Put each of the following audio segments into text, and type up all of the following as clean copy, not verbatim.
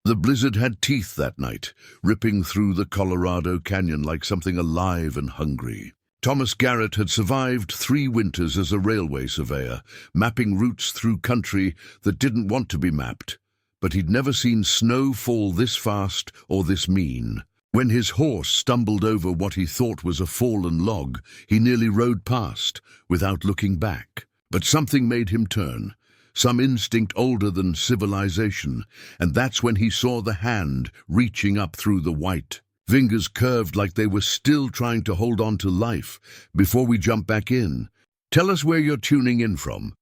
The blizzard had teeth that night, ripping through the Colorado Canyon like something alive and hungry. Thomas Garrett had survived 3 winters as a railway surveyor, mapping routes through country that didn't want to be mapped. But he'd never seen snow fall this fast or this mean. When his horse stumbled over what he thought was a fallen log, he nearly rode past, without looking back. But something made him turn, some instinct older than civilization, and that's when he saw the hand reaching up through the white. Fingers curved like they were still trying to hold on to life. Before we jump back in, tell us where you're tuning in from.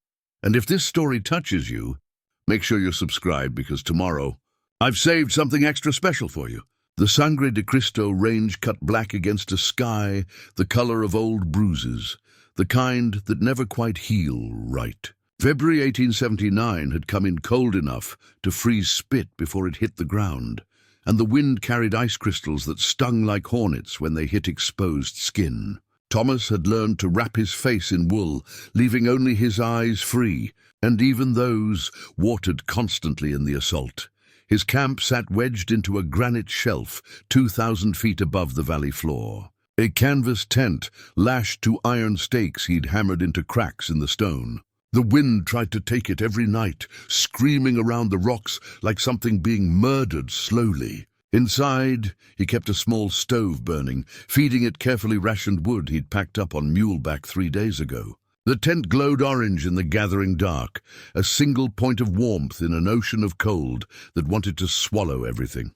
And if this story touches you, make sure you're subscribed, because tomorrow I've saved something extra special for you. The Sangre de Cristo range cut black against a sky the color of old bruises, the kind that never quite heal right. February 1879 had come in cold enough to freeze spit before it hit the ground, and the wind carried ice crystals that stung like hornets when they hit exposed skin. Thomas had learned to wrap his face in wool, leaving only his eyes free, and even those watered constantly in the assault. His camp sat wedged into a granite shelf 2,000 feet above the valley floor. A canvas tent lashed to iron stakes he'd hammered into cracks in the stone. The wind tried to take it every night, screaming around the rocks like something being murdered slowly. Inside, he kept a small stove burning, feeding it carefully rationed wood he'd packed up on muleback 3 days ago. The tent glowed orange in the gathering dark, a single point of warmth in an ocean of cold that wanted to swallow everything.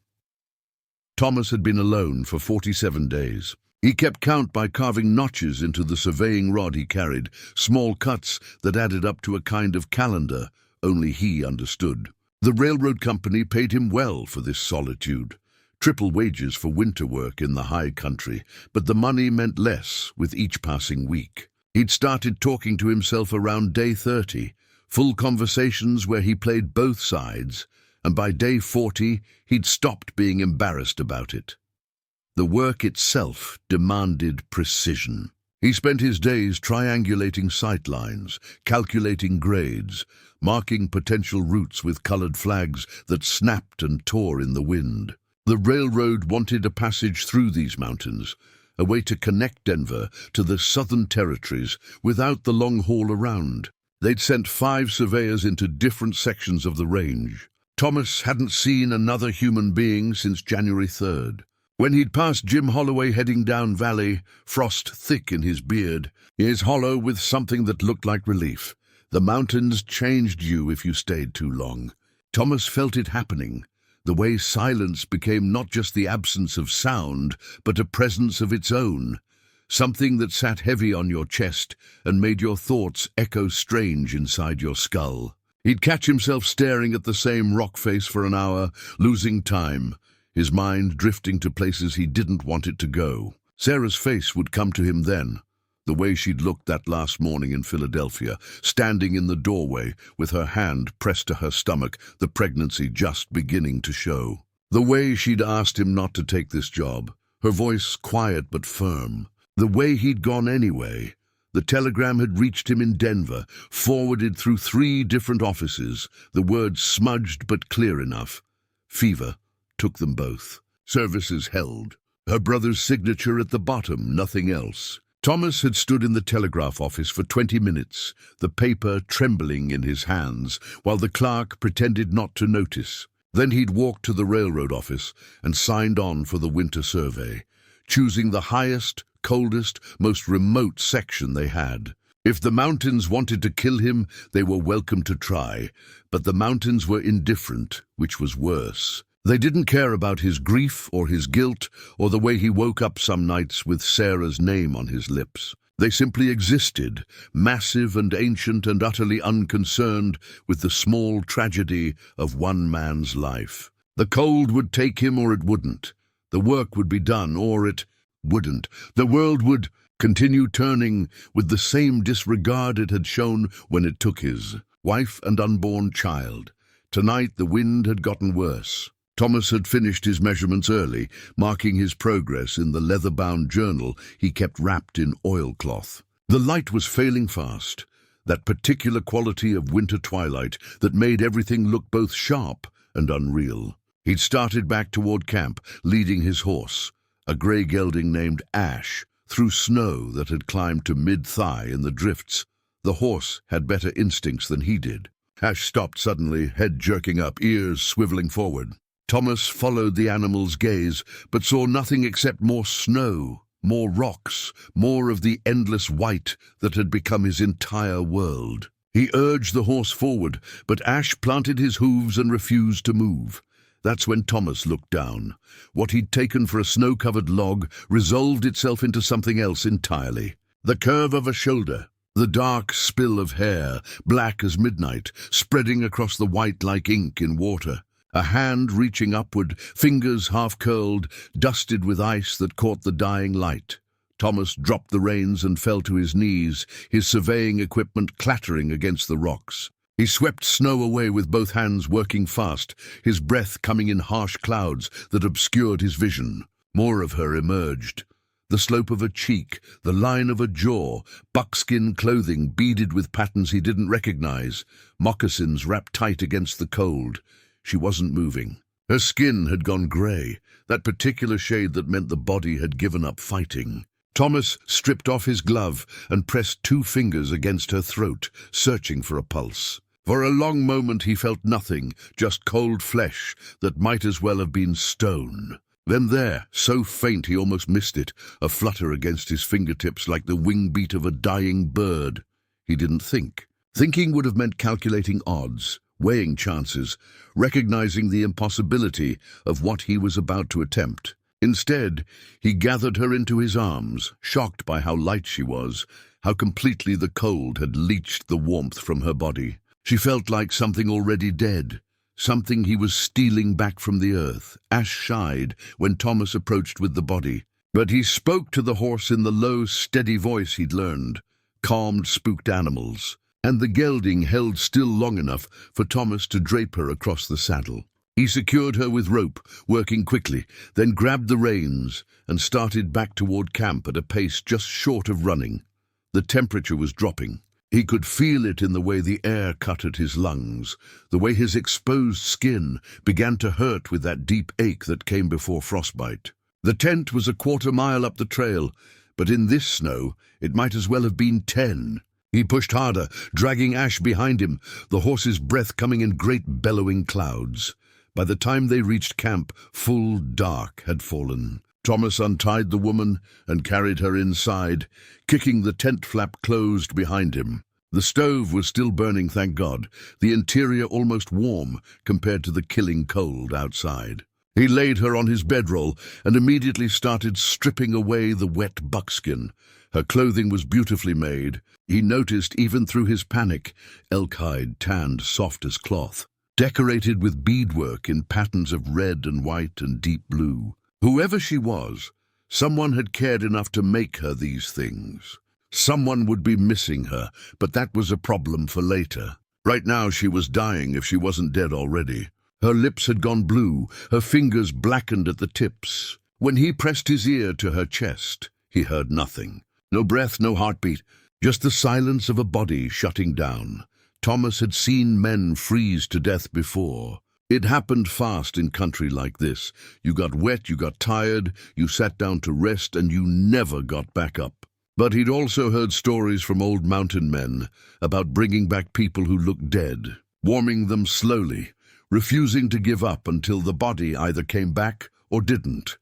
Thomas had been alone for 47 days. He kept count by carving notches into the surveying rod he carried, small cuts that added up to a kind of calendar only he understood. The railroad company paid him well for this solitude. Triple wages for winter work in the high country, but the money meant less with each passing week. He'd started talking to himself around day 30, full conversations where he played both sides, and by day 40 he'd stopped being embarrassed about it. The work itself demanded precision. He spent his days triangulating sight lines, calculating grades, marking potential routes with colored flags that snapped and tore in the wind. The railroad wanted a passage through these mountains, a way to connect Denver to the southern territories without the long haul around. They'd sent 5 surveyors into different sections of the range. Thomas hadn't seen another human being since January 3rd. When he'd passed Jim Holloway heading down valley, frost thick in his beard, his hollow with something that looked like relief. The mountains changed you if you stayed too long. Thomas felt it happening. The way silence became not just the absence of sound, but a presence of its own, something that sat heavy on your chest and made your thoughts echo strange inside your skull. He'd catch himself staring at the same rock face for an hour, losing time, his mind drifting to places he didn't want it to go. Sarah's face would come to him then, the way she'd looked that last morning in Philadelphia, standing in the doorway with her hand pressed to her stomach, the pregnancy just beginning to show. The way she'd asked him not to take this job, her voice quiet but firm. The way he'd gone anyway. The telegram had reached him in Denver, forwarded through 3 different offices, the words smudged but clear enough. Fever took them both. Services held. Her brother's signature at the bottom, nothing else. Thomas had stood in the telegraph office for 20 minutes, the paper trembling in his hands, while the clerk pretended not to notice. Then he'd walked to the railroad office and signed on for the winter survey, choosing the highest, coldest, most remote section they had. If the mountains wanted to kill him, they were welcome to try, but the mountains were indifferent, which was worse. They didn't care about his grief or his guilt or the way he woke up some nights with Sarah's name on his lips. They simply existed, massive and ancient and utterly unconcerned with the small tragedy of one man's life. The cold would take him or it wouldn't. The work would be done or it wouldn't. The world would continue turning with the same disregard it had shown when it took his wife and unborn child. Tonight the wind had gotten worse. Thomas had finished his measurements early, marking his progress in the leather-bound journal he kept wrapped in oilcloth. The light was failing fast, that particular quality of winter twilight that made everything look both sharp and unreal. He'd started back toward camp, leading his horse, a grey gelding named Ash, through snow that had climbed to mid-thigh in the drifts. The horse had better instincts than he did. Ash stopped suddenly, head jerking up, ears swiveling forward. Thomas followed the animal's gaze, but saw nothing except more snow, more rocks, more of the endless white that had become his entire world. He urged the horse forward, but Ash planted his hooves and refused to move. That's when Thomas looked down. What he'd taken for a snow-covered log resolved itself into something else entirely. The curve of a shoulder, the dark spill of hair, black as midnight, spreading across the white like ink in water. A hand reaching upward, fingers half-curled, dusted with ice that caught the dying light. Thomas dropped the reins and fell to his knees, his surveying equipment clattering against the rocks. He swept snow away with both hands working fast, his breath coming in harsh clouds that obscured his vision. More of her emerged. The slope of a cheek, the line of a jaw, buckskin clothing beaded with patterns he didn't recognize, moccasins wrapped tight against the cold. She wasn't moving. Her skin had gone grey, that particular shade that meant the body had given up fighting. Thomas stripped off his glove and pressed 2 fingers against her throat, searching for a pulse. For a long moment he felt nothing, just cold flesh that might as well have been stone. Then there, so faint he almost missed it, a flutter against his fingertips like the wing beat of a dying bird. He didn't think. Thinking would have meant calculating odds, weighing chances, recognizing the impossibility of what he was about to attempt. Instead, he gathered her into his arms, shocked by how light she was, how completely the cold had leached the warmth from her body. She felt like something already dead, something he was stealing back from the earth. Ash shied when Thomas approached with the body, but he spoke to the horse in the low, steady voice he'd learned, calmed spooked animals, and the gelding held still long enough for Thomas to drape her across the saddle. He secured her with rope, working quickly, then grabbed the reins and started back toward camp at a pace just short of running. The temperature was dropping. He could feel it in the way the air cut at his lungs, the way his exposed skin began to hurt with that deep ache that came before frostbite. The tent was a 1/4 mile up the trail, but in this snow it might as well have been 10. He pushed harder, dragging Ash behind him, the horse's breath coming in great bellowing clouds. By the time they reached camp, full dark had fallen. Thomas untied the woman and carried her inside, kicking the tent flap closed behind him. The stove was still burning, thank God, the interior almost warm compared to the killing cold outside. He laid her on his bedroll and immediately started stripping away the wet buckskin. Her clothing was beautifully made. He noticed, even through his panic, elk hide tanned soft as cloth, decorated with beadwork in patterns of red and white and deep blue. Whoever she was, someone had cared enough to make her these things. Someone would be missing her, but that was a problem for later. Right now she was dying if she wasn't dead already. Her lips had gone blue, her fingers blackened at the tips. When he pressed his ear to her chest, he heard nothing. No breath, no heartbeat, just the silence of a body shutting down. Thomas had seen men freeze to death before. It happened fast in country like this. You got wet, you got tired, you sat down to rest, and you never got back up. But he'd also heard stories from old mountain men about bringing back people who looked dead, warming them slowly, refusing to give up until the body either came back or didn't.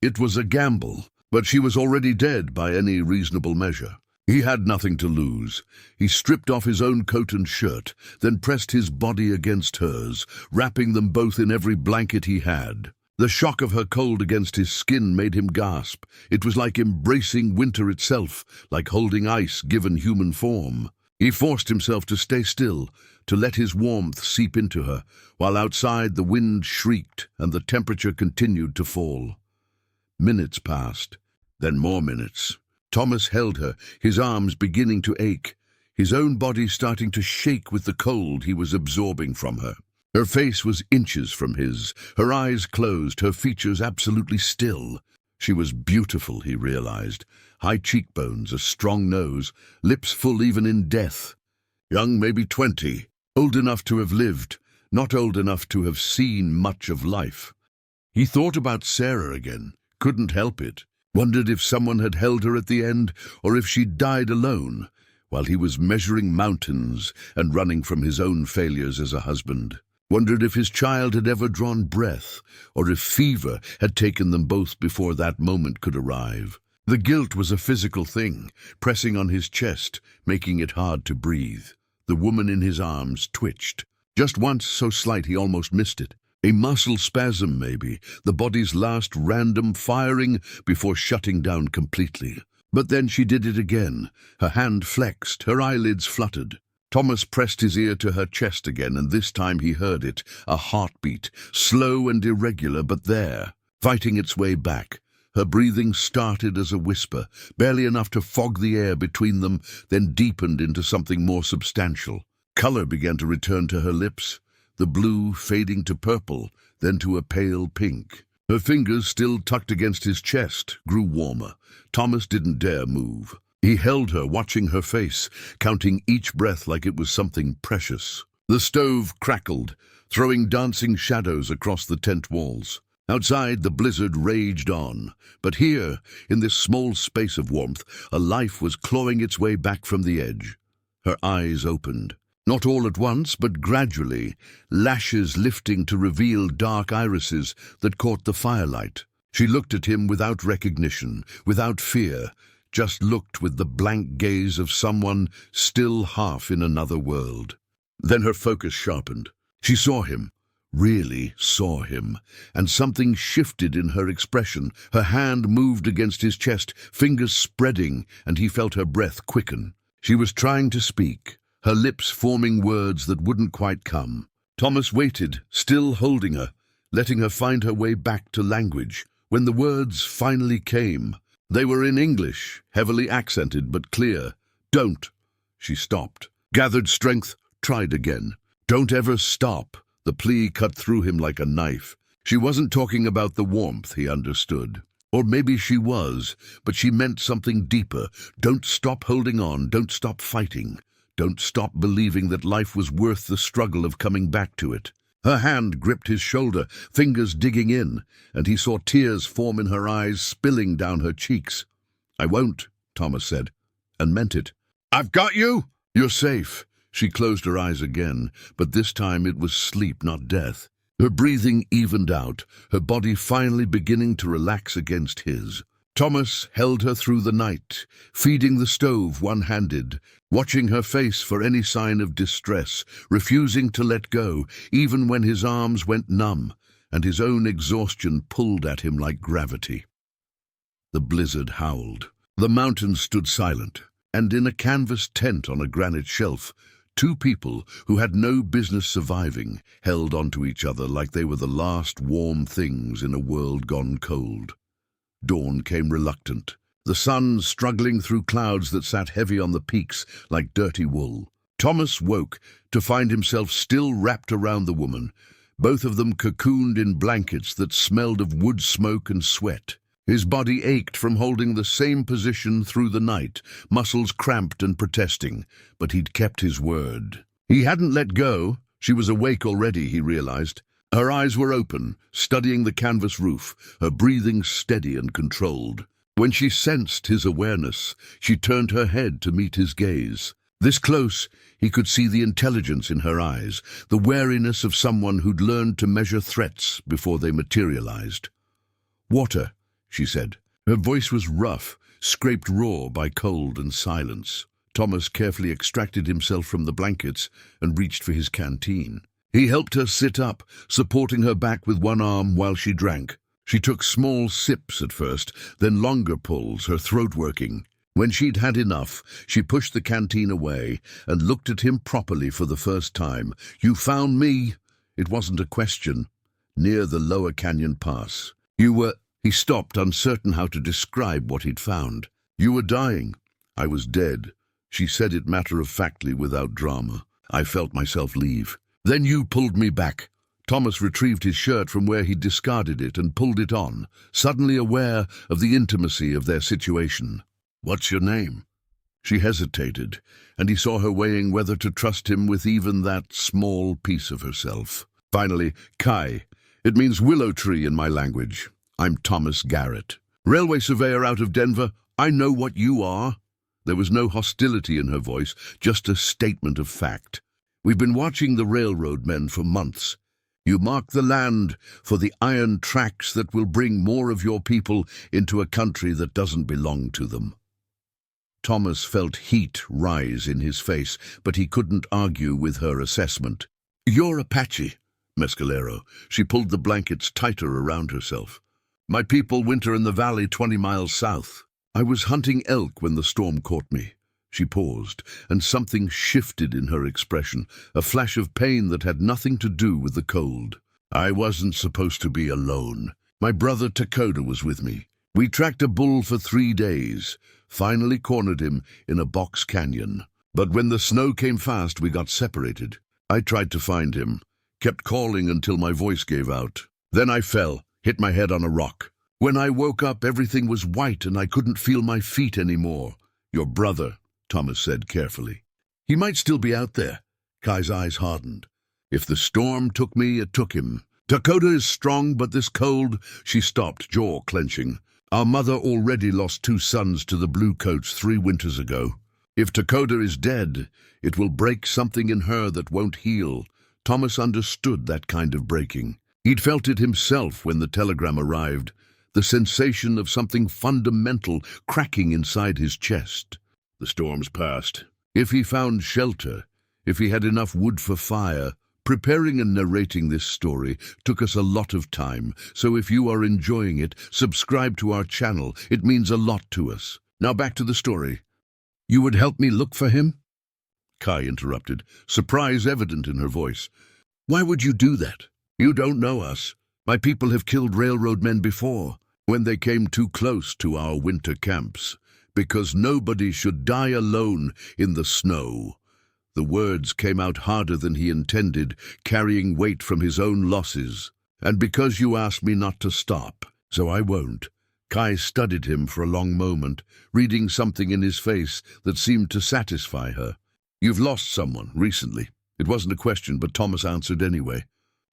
It was a gamble, but she was already dead by any reasonable measure. He had nothing to lose. He stripped off his own coat and shirt, then pressed his body against hers, wrapping them both in every blanket he had. The shock of her cold against his skin made him gasp. It was like embracing winter itself, like holding ice given human form. He forced himself to stay still, to let his warmth seep into her, while outside the wind shrieked and the temperature continued to fall. Minutes passed, then more minutes. Thomas held her, his arms beginning to ache, his own body starting to shake with the cold he was absorbing from her. Her face was inches from his, her eyes closed, her features absolutely still. She was beautiful, he realized. High cheekbones, a strong nose, lips full even in death. Young, maybe 20, old enough to have lived, not old enough to have seen much of life. He thought about Sarah again, couldn't help it, wondered if someone had held her at the end, or if she'd died alone, while he was measuring mountains and running from his own failures as a husband. Wondered if his child had ever drawn breath, or if fever had taken them both before that moment could arrive. The guilt was a physical thing, pressing on his chest, making it hard to breathe. The woman in his arms twitched. Just once, so slight he almost missed it. A muscle spasm, maybe, the body's last random firing before shutting down completely. But then she did it again. Her hand flexed, her eyelids fluttered. Thomas pressed his ear to her chest again, and this time he heard it, a heartbeat, slow and irregular, but there, fighting its way back. Her breathing started as a whisper, barely enough to fog the air between them, then deepened into something more substantial. Color began to return to her lips, the blue fading to purple, then to a pale pink. Her fingers, still tucked against his chest, grew warmer. Thomas didn't dare move. He held her, watching her face, counting each breath like it was something precious. The stove crackled, throwing dancing shadows across the tent walls. Outside, the blizzard raged on, but here, in this small space of warmth, a life was clawing its way back from the edge. Her eyes opened. Not all at once, but gradually, lashes lifting to reveal dark irises that caught the firelight. She looked at him without recognition, without fear, just looked with the blank gaze of someone still half in another world. Then her focus sharpened. She saw him, really saw him, and something shifted in her expression. Her hand moved against his chest, fingers spreading, and he felt her breath quicken. She was trying to speak, her lips forming words that wouldn't quite come. Thomas waited, still holding her, letting her find her way back to language. When the words finally came, they were in English, heavily accented but clear. "Don't." She stopped, gathered strength, tried again. "Don't ever stop." The plea cut through him like a knife. She wasn't talking about the warmth, he understood. Or maybe she was, but she meant something deeper. Don't stop holding on, don't stop fighting. Don't stop believing that life was worth the struggle of coming back to it. Her hand gripped his shoulder, fingers digging in, and he saw tears form in her eyes, spilling down her cheeks. "I won't," Thomas said, and meant it. "I've got you!" "You're safe." She closed her eyes again, but this time it was sleep, not death. Her breathing evened out, her body finally beginning to relax against his. Thomas held her through the night, feeding the stove one-handed, watching her face for any sign of distress, refusing to let go, even when his arms went numb, and his own exhaustion pulled at him like gravity. The blizzard howled. The mountains stood silent, and in a canvas tent on a granite shelf, two people who had no business surviving held onto each other like they were the last warm things in a world gone cold. Dawn came reluctant, the sun struggling through clouds that sat heavy on the peaks like dirty wool. Thomas woke to find himself still wrapped around the woman, both of them cocooned in blankets that smelled of wood smoke and sweat. His body ached from holding the same position through the night, muscles cramped and protesting, but he'd kept his word. He hadn't let go. She was awake already, he realized. Her eyes were open, studying the canvas roof, her breathing steady and controlled. When she sensed his awareness, she turned her head to meet his gaze. This close, he could see the intelligence in her eyes, the wariness of someone who'd learned to measure threats before they materialized. "Water," she said. Her voice was rough, scraped raw by cold and silence. Thomas carefully extracted himself from the blankets and reached for his canteen. He helped her sit up, supporting her back with one arm while she drank. She took small sips at first, then longer pulls, her throat working. When she'd had enough, she pushed the canteen away and looked at him properly for the first time. "You found me." It wasn't a question. Near the lower canyon pass. "You were—" He stopped, uncertain how to describe what he'd found. "You were dying." "I was dead." She said it matter-of-factly without drama. I felt myself leave. "Then you pulled me back." Thomas retrieved his shirt from where he'd discarded it and pulled it on, suddenly aware of the intimacy of their situation. "What's your name?" She hesitated, and he saw her weighing whether to trust him with even that small piece of herself. Finally, Kai. It means willow tree in my language. I'm Thomas Garrett. Railway surveyor out of Denver. I know what you are. There was no hostility in her voice, just a statement of fact. We've been watching the railroad men for months. You mark the land for the iron tracks that will bring more of your people into a country that doesn't belong to them. Thomas felt heat rise in his face, but he couldn't argue with her assessment. You're Apache, Mescalero. She pulled the blankets tighter around herself. My people winter in the valley 20 miles south. I was hunting elk when the storm caught me. She paused, and something shifted in her expression, a flash of pain that had nothing to do with the cold. I wasn't supposed to be alone. My brother Dakota was with me. We tracked a bull for 3 days, finally cornered him in a box canyon. But when the snow came fast, we got separated. I tried to find him, kept calling until my voice gave out. Then I fell, hit my head on a rock. When I woke up, everything was white and I couldn't feel my feet anymore. Your brother, Thomas said carefully. He might still be out there. Kai's eyes hardened. If the storm took me, it took him. Dakota is strong, but this cold... She stopped, jaw clenching. Our mother already lost 2 sons to the Bluecoats 3 winters ago. If Dakota is dead, it will break something in her that won't heal. Thomas understood that kind of breaking. He'd felt it himself when the telegram arrived, the sensation of something fundamental cracking inside his chest. The storm's passed. If he found shelter, if he had enough wood for fire, preparing and narrating this story took us a lot of time, so if you are enjoying it, subscribe to our channel. It means a lot to us. Now back to the story. You would help me look for him? Kai interrupted, surprise evident in her voice. Why would you do that? You don't know us. My people have killed railroad men before, when they came too close to our winter camps, because nobody should die alone in the snow. The words came out harder than he intended, carrying weight from his own losses. And because you asked me not to stop, so I won't. Kai studied him for a long moment, reading something in his face that seemed to satisfy her. You've lost someone recently. It wasn't a question, but Thomas answered anyway.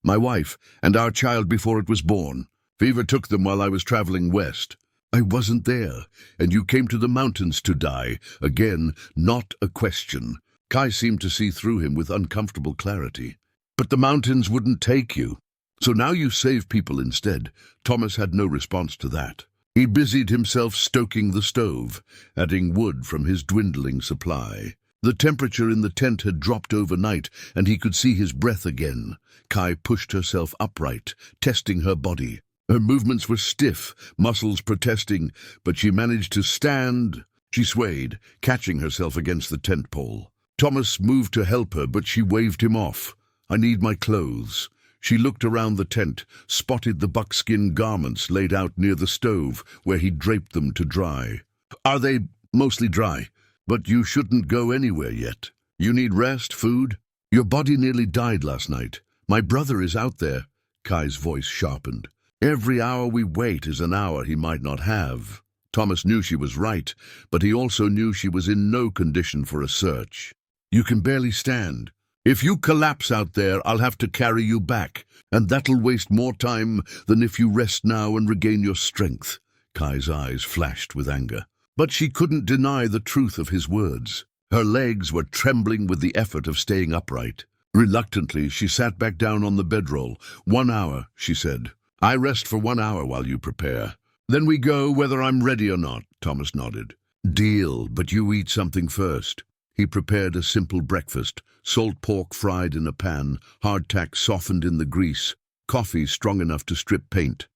My wife, and our child before it was born. Fever took them while I was traveling west. I wasn't there, and you came to the mountains to die. Again, not a question. Kai seemed to see through him with uncomfortable clarity. But the mountains wouldn't take you. So now you save people instead. Thomas had no response to that. He busied himself stoking the stove, adding wood from his dwindling supply. The temperature in the tent had dropped overnight, and he could see his breath again. Kai pushed herself upright, testing her body. Her movements were stiff, muscles protesting, but she managed to stand. She swayed, catching herself against the tent pole. Thomas moved to help her, but she waved him off. I need my clothes. She looked around the tent, spotted the buckskin garments laid out near the stove, where he draped them to dry. Are they mostly dry? But you shouldn't go anywhere yet. You need rest, food. Your body nearly died last night. My brother is out there. Kai's voice sharpened. Every hour we wait is an hour he might not have. Thomas knew she was right, but he also knew she was in no condition for a search. You can barely stand. If you collapse out there, I'll have to carry you back, and that'll waste more time than if you rest now and regain your strength. Kai's eyes flashed with anger. But she couldn't deny the truth of his words. Her legs were trembling with the effort of staying upright. Reluctantly, she sat back down on the bedroll. 1 hour, she said. I rest for 1 hour while you prepare. Then we go whether I'm ready or not, Thomas nodded. Deal, but you eat something first. He prepared a simple breakfast, salt pork fried in a pan, hardtack softened in the grease, coffee strong enough to strip paint.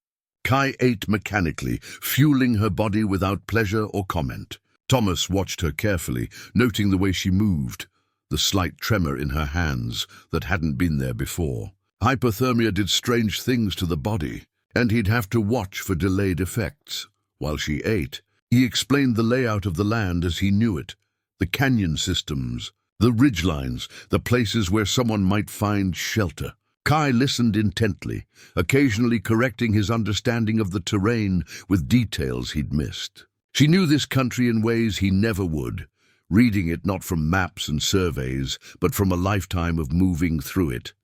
Kai ate mechanically, fueling her body without pleasure or comment. Thomas watched her carefully, noting the way she moved, the slight tremor in her hands that hadn't been there before. Hypothermia did strange things to the body, and he'd have to watch for delayed effects. While she ate, he explained the layout of the land as he knew it, the canyon systems, the ridgelines, the places where someone might find shelter. Kai listened intently, occasionally correcting his understanding of the terrain with details he'd missed. She knew this country in ways he never would. reading it not from maps and surveys, but from a lifetime of moving through it.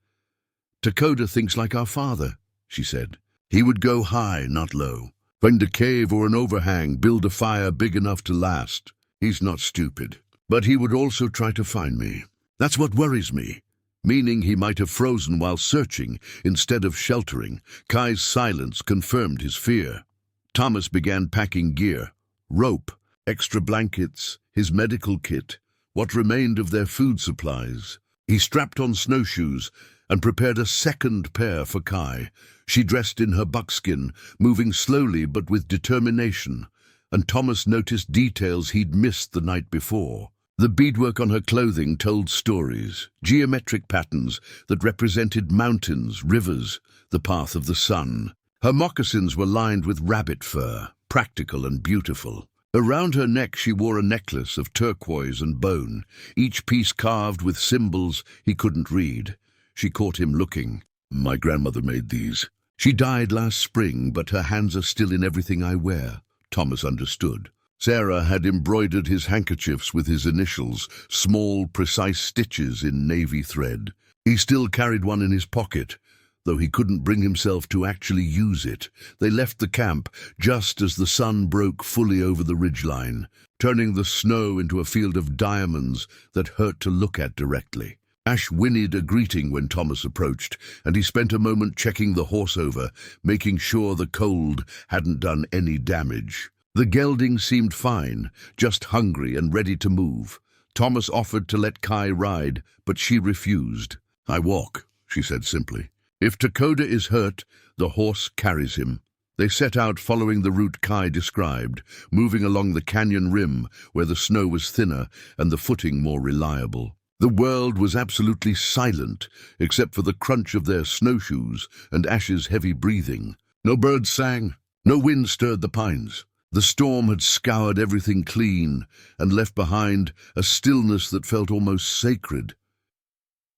"Takoda thinks like our father," she said. "He would go high, not low. Find a cave or an overhang, build a fire big enough to last. He's not stupid. But he would also try to find me. That's what worries me." Meaning he might have frozen while searching instead of sheltering. Kai's silence confirmed his fear. Thomas began packing gear: rope, extra blankets, his medical kit, what remained of their food supplies. He strapped on snowshoes and prepared a second pair for Kai. She dressed in her buckskin, moving slowly but with determination, and Thomas noticed details he'd missed the night before. The beadwork on her clothing told stories, geometric patterns that represented mountains, rivers, the path of the sun. Her moccasins were lined with rabbit fur, practical and beautiful. Around her neck she wore a necklace of turquoise and bone, each piece carved with symbols he couldn't read. She caught him looking. "My grandmother made these. She died last spring, but her hands are still in everything I wear." Thomas understood. Sarah had embroidered his handkerchiefs with his initials, small, precise stitches in navy thread. He still carried one in his pocket, though he couldn't bring himself to actually use it. They left the camp just as the sun broke fully over the ridgeline, turning the snow into a field of diamonds that hurt to look at directly. Ash whinnied a greeting when Thomas approached, and he spent a moment checking the horse over, making sure the cold hadn't done any damage. The gelding seemed fine, just hungry and ready to move. Thomas offered to let Kai ride, but she refused. "I walk," she said simply. "If Takoda is hurt, the horse carries him." They set out following the route Kai described, moving along the canyon rim where the snow was thinner and the footing more reliable. The world was absolutely silent, except for the crunch of their snowshoes and Ash's heavy breathing. No birds sang, no wind stirred the pines. The storm had scoured everything clean and left behind a stillness that felt almost sacred.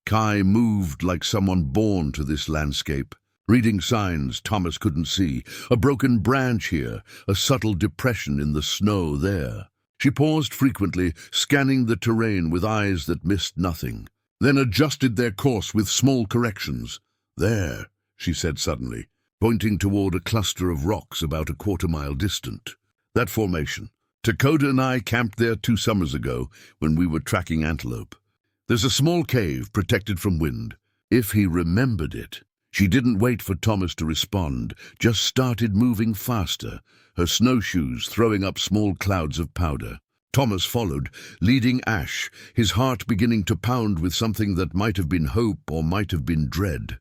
Kai moved like someone born to this landscape, reading signs Thomas couldn't see. A broken branch here, a subtle depression in the snow there. She paused frequently, scanning the terrain with eyes that missed nothing, then adjusted their course with small corrections. "There," she said suddenly, pointing toward a cluster of rocks about a quarter-mile distant. "That formation. Takoda and I camped there 2 summers ago when we were tracking antelope. There's a small cave protected from wind, if he remembered it." She didn't wait for Thomas to respond, just started moving faster, her snowshoes throwing up small clouds of powder. Thomas followed, leading Ash, his heart beginning to pound with something that might have been hope or might have been dread.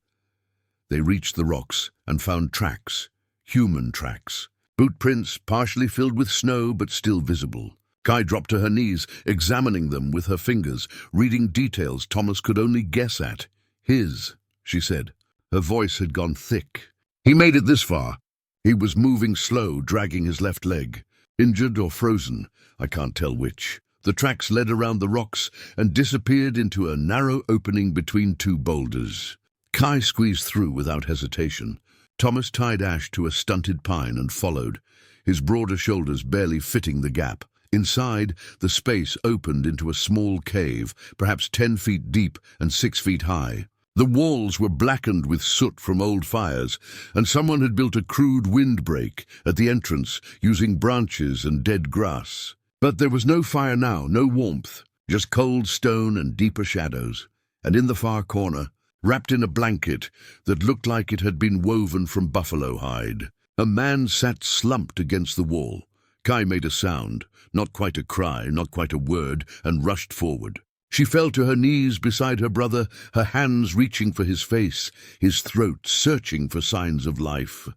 They reached the rocks and found tracks, human tracks. Boot prints partially filled with snow but still visible. Kai dropped to her knees, examining them with her fingers, reading details Thomas could only guess at. "His," she said. Her voice had gone thick. "He made it this far." He was moving slow, dragging his left leg. Injured or frozen, I can't tell which. The tracks led around the rocks and disappeared into a narrow opening between 2 boulders. Kai squeezed through without hesitation. Thomas tied Ash to a stunted pine and followed, his broader shoulders barely fitting the gap. Inside, the space opened into a small cave, perhaps 10 feet deep and 6 feet high. The walls were blackened with soot from old fires, and someone had built a crude windbreak at the entrance using branches and dead grass. But there was no fire now, no warmth, just cold stone and deeper shadows. And in the far corner, wrapped in a blanket that looked like it had been woven from buffalo hide, a man sat slumped against the wall. Kai made a sound, not quite a cry, not quite a word, and rushed forward. She fell to her knees beside her brother, her hands reaching for his face, his throat searching for signs of life.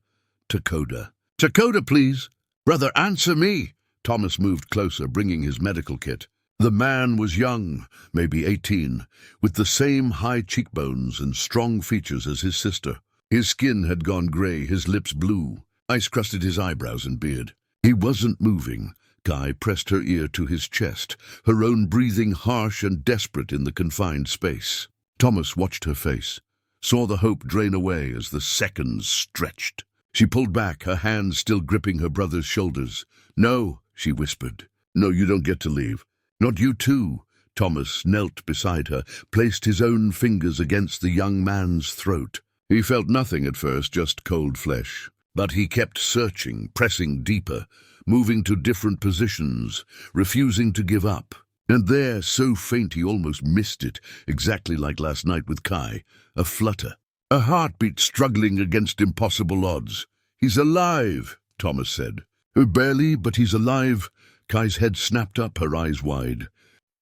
"Takoda. Takoda, please. Brother, answer me." Thomas moved closer, bringing his medical kit. The man was young, maybe 18, with the same high cheekbones and strong features as his sister. His skin had gone gray, his lips blue. Ice crusted his eyebrows and beard. He wasn't moving. Kai pressed her ear to his chest, her own breathing harsh and desperate in the confined space. Thomas watched her face, saw the hope drain away as the seconds stretched. She pulled back, her hands still gripping her brother's shoulders. "No," she whispered. "No, you don't get to leave. Not you too. Thomas knelt beside her, placed his own fingers against the young man's throat. He felt nothing at first, just cold flesh. But he kept searching, pressing deeper, moving to different positions, refusing to give up. And there, so faint he almost missed it, exactly like last night with Kai, a flutter, a heartbeat struggling against impossible odds. "He's alive," Thomas said. "Barely, but he's alive." Kai's head snapped up, her eyes wide.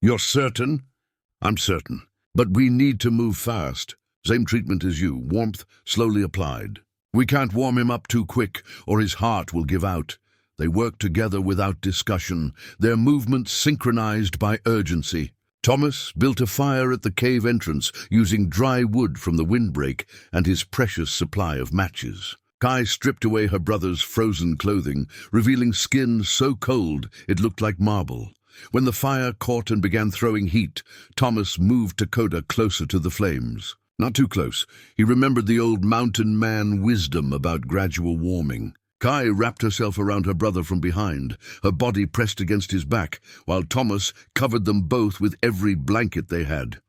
"You're certain?" "I'm certain. But we need to move fast. Same treatment as you, warmth slowly applied. We can't warm him up too quick, or his heart will give out." They worked together without discussion, their movements synchronized by urgency. Thomas built a fire at the cave entrance using dry wood from the windbreak and his precious supply of matches. Kai stripped away her brother's frozen clothing, revealing skin so cold it looked like marble. When the fire caught and began throwing heat, Thomas moved Dakota closer to the flames. Not too close. He remembered the old mountain man wisdom about gradual warming. Kai wrapped herself around her brother from behind, her body pressed against his back, while Thomas covered them both with every blanket they had.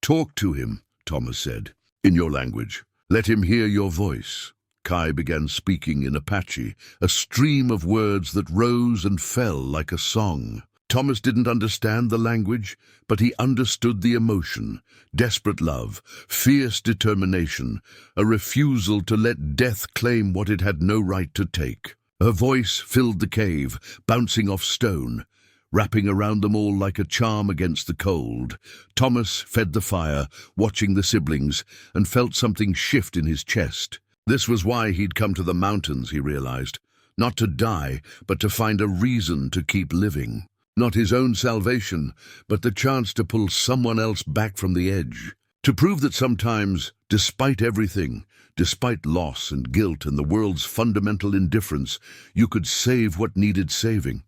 "Talk to him," Thomas said, "in your language. Let him hear your voice." Kai began speaking in Apache, a stream of words that rose and fell like a song. Thomas didn't understand the language, but he understood the emotion: desperate love, fierce determination, a refusal to let death claim what it had no right to take. Her voice filled the cave, bouncing off stone, wrapping around them all like a charm against the cold. Thomas fed the fire, watching the siblings, and felt something shift in his chest. This was why he'd come to the mountains, he realized. Not to die, but to find a reason to keep living. Not his own salvation, but the chance to pull someone else back from the edge. To prove that sometimes, despite everything, despite loss and guilt and the world's fundamental indifference, you could save what needed saving.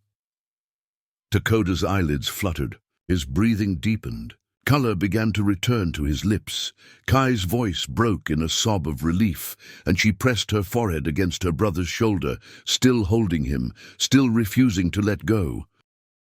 Dakota's eyelids fluttered. His breathing deepened. Color began to return to his lips. Kai's voice broke in a sob of relief, and she pressed her forehead against her brother's shoulder, still holding him, still refusing to let go.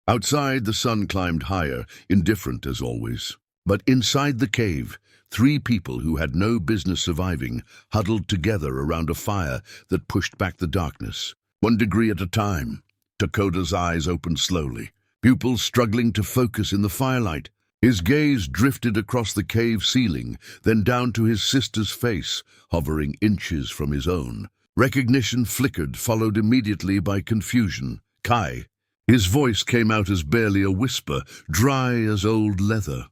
Outside, the sun climbed higher, indifferent as always. But inside the cave, 3 people who had no business surviving huddled together around a fire that pushed back the darkness. 1 degree at a time. Dakota's eyes opened slowly, pupils struggling to focus in the firelight. His gaze drifted across the cave ceiling, then down to his sister's face, hovering inches from his own. Recognition flickered, followed immediately by confusion. "Kai." His voice came out as barely a whisper, dry as old leather.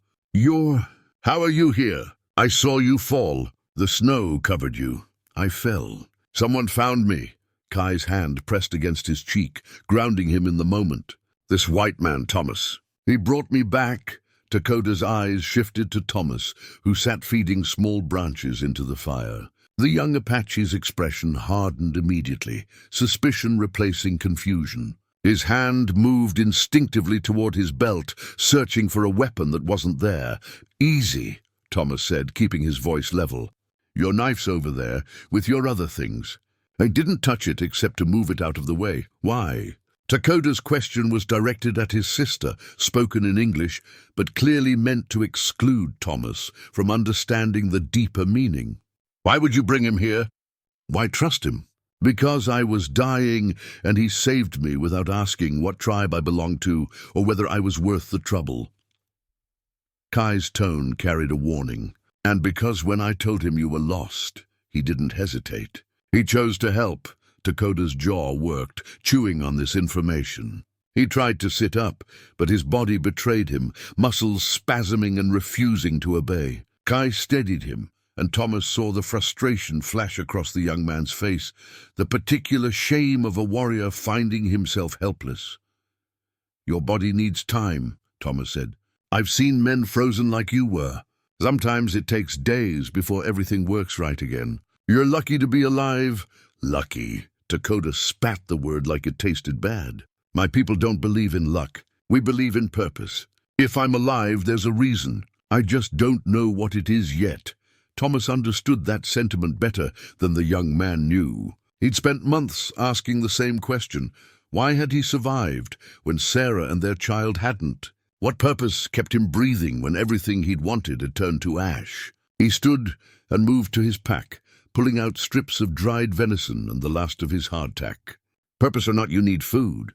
How are you here? I saw you fall. The snow covered you. I fell. Someone found me." Kai's hand pressed against his cheek, grounding him in the moment. "This white man, Thomas. He brought me back." Dakota's eyes shifted to Thomas, who sat feeding small branches into the fire. The young Apache's expression hardened immediately, suspicion replacing confusion. His hand moved instinctively toward his belt, searching for a weapon that wasn't there. "Easy," Thomas said, keeping his voice level. "Your knife's over there, with your other things." "I didn't touch it except to move it out of the way." "Why?" Dakota's question was directed at his sister, spoken in English, but clearly meant to exclude Thomas from understanding the deeper meaning. "Why would you bring him here?" "Why trust him?" "Because I was dying, and he saved me without asking what tribe I belonged to or whether I was worth the trouble." Kai's tone carried a warning. "And because when I told him you were lost, he didn't hesitate. He chose to help." Dakota's jaw worked, chewing on this information. He tried to sit up, but his body betrayed him, muscles spasming and refusing to obey. Kai steadied him, and Thomas saw the frustration flash across the young man's face, the particular shame of a warrior finding himself helpless. "Your body needs time," Thomas said. "I've seen men frozen like you were. Sometimes it takes days before everything works right again. You're lucky to be alive." "Lucky." Dakota spat the word like it tasted bad. "My people don't believe in luck. We believe in purpose. If I'm alive, there's a reason. I just don't know what it is yet." Thomas understood that sentiment better than the young man knew. He'd spent months asking the same question. Why had he survived when Sarah and their child hadn't? What purpose kept him breathing when everything he'd wanted had turned to ash? He stood and moved to his pack, pulling out strips of dried venison and the last of his hardtack. Purpose or not, you need food.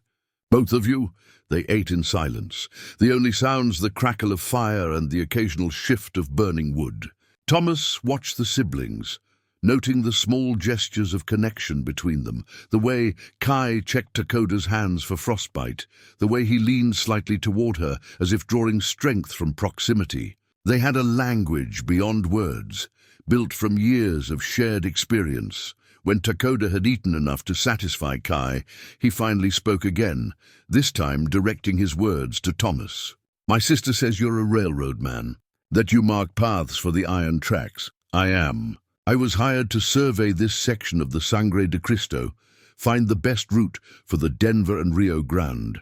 Both of you? They ate in silence, the only sounds the crackle of fire and the occasional shift of burning wood. Thomas watched the siblings, noting the small gestures of connection between them, the way Kai checked Dakota's hands for frostbite, the way he leaned slightly toward her as if drawing strength from proximity. They had a language beyond words, built from years of shared experience. When Dakota had eaten enough to satisfy Kai, he finally spoke again, this time directing his words to Thomas. "My sister says you're a railroad man, that you mark paths for the iron tracks. I am. I was hired to survey this section of the Sangre de Cristo, find the best route for the Denver and Rio Grande.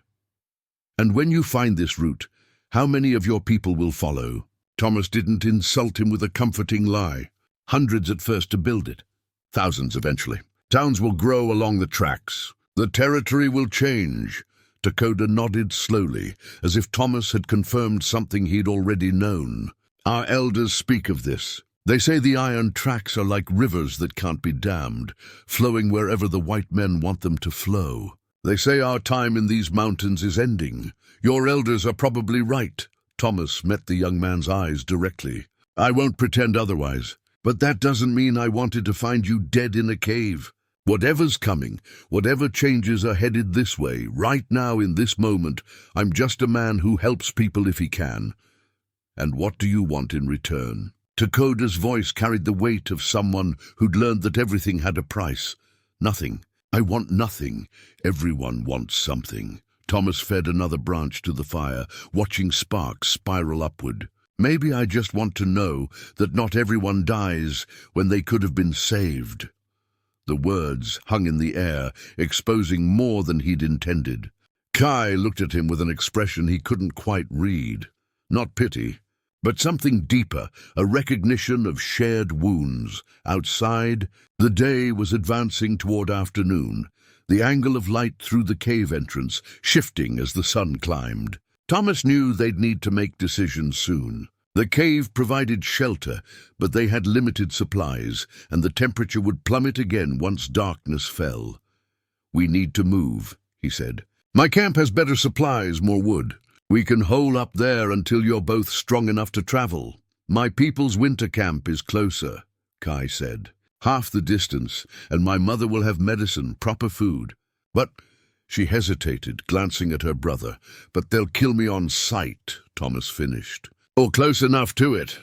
And when you find this route, how many of your people will follow?" Thomas didn't insult him with a comforting lie. Hundreds at first to build it. Thousands eventually. Towns will grow along the tracks. The territory will change. Dakota nodded slowly, as if Thomas had confirmed something he'd already known. "Our elders speak of this. They say the iron tracks are like rivers that can't be dammed, flowing wherever the white men want them to flow. They say our time in these mountains is ending. Your elders are probably right." Thomas met the young man's eyes directly. "I won't pretend otherwise. But that doesn't mean I wanted to find you dead in a cave. Whatever's coming, whatever changes are headed this way, right now in this moment, I'm just a man who helps people if he can. And what do you want in return?" Dakota's voice carried the weight of someone who'd learned that everything had a price. "Nothing. I want nothing. Everyone wants something." Thomas fed another branch to the fire, watching sparks spiral upward. "Maybe I just want to know that not everyone dies when they could have been saved." The words hung in the air, exposing more than he'd intended. Kai looked at him with an expression he couldn't quite read. Not pity, but something deeper, a recognition of shared wounds. Outside, the day was advancing toward afternoon, the angle of light through the cave entrance shifting as the sun climbed. Thomas knew they'd need to make decisions soon. The cave provided shelter, but they had limited supplies, and the temperature would plummet again once darkness fell. "We need to move," he said. "My camp has better supplies, more wood. We can hole up there until you're both strong enough to travel." "My people's winter camp is closer," Kai said. "Half the distance, and my mother will have medicine, proper food. But—" She hesitated, glancing at her brother. "But they'll kill me on sight," Thomas finished. "Or close enough to it.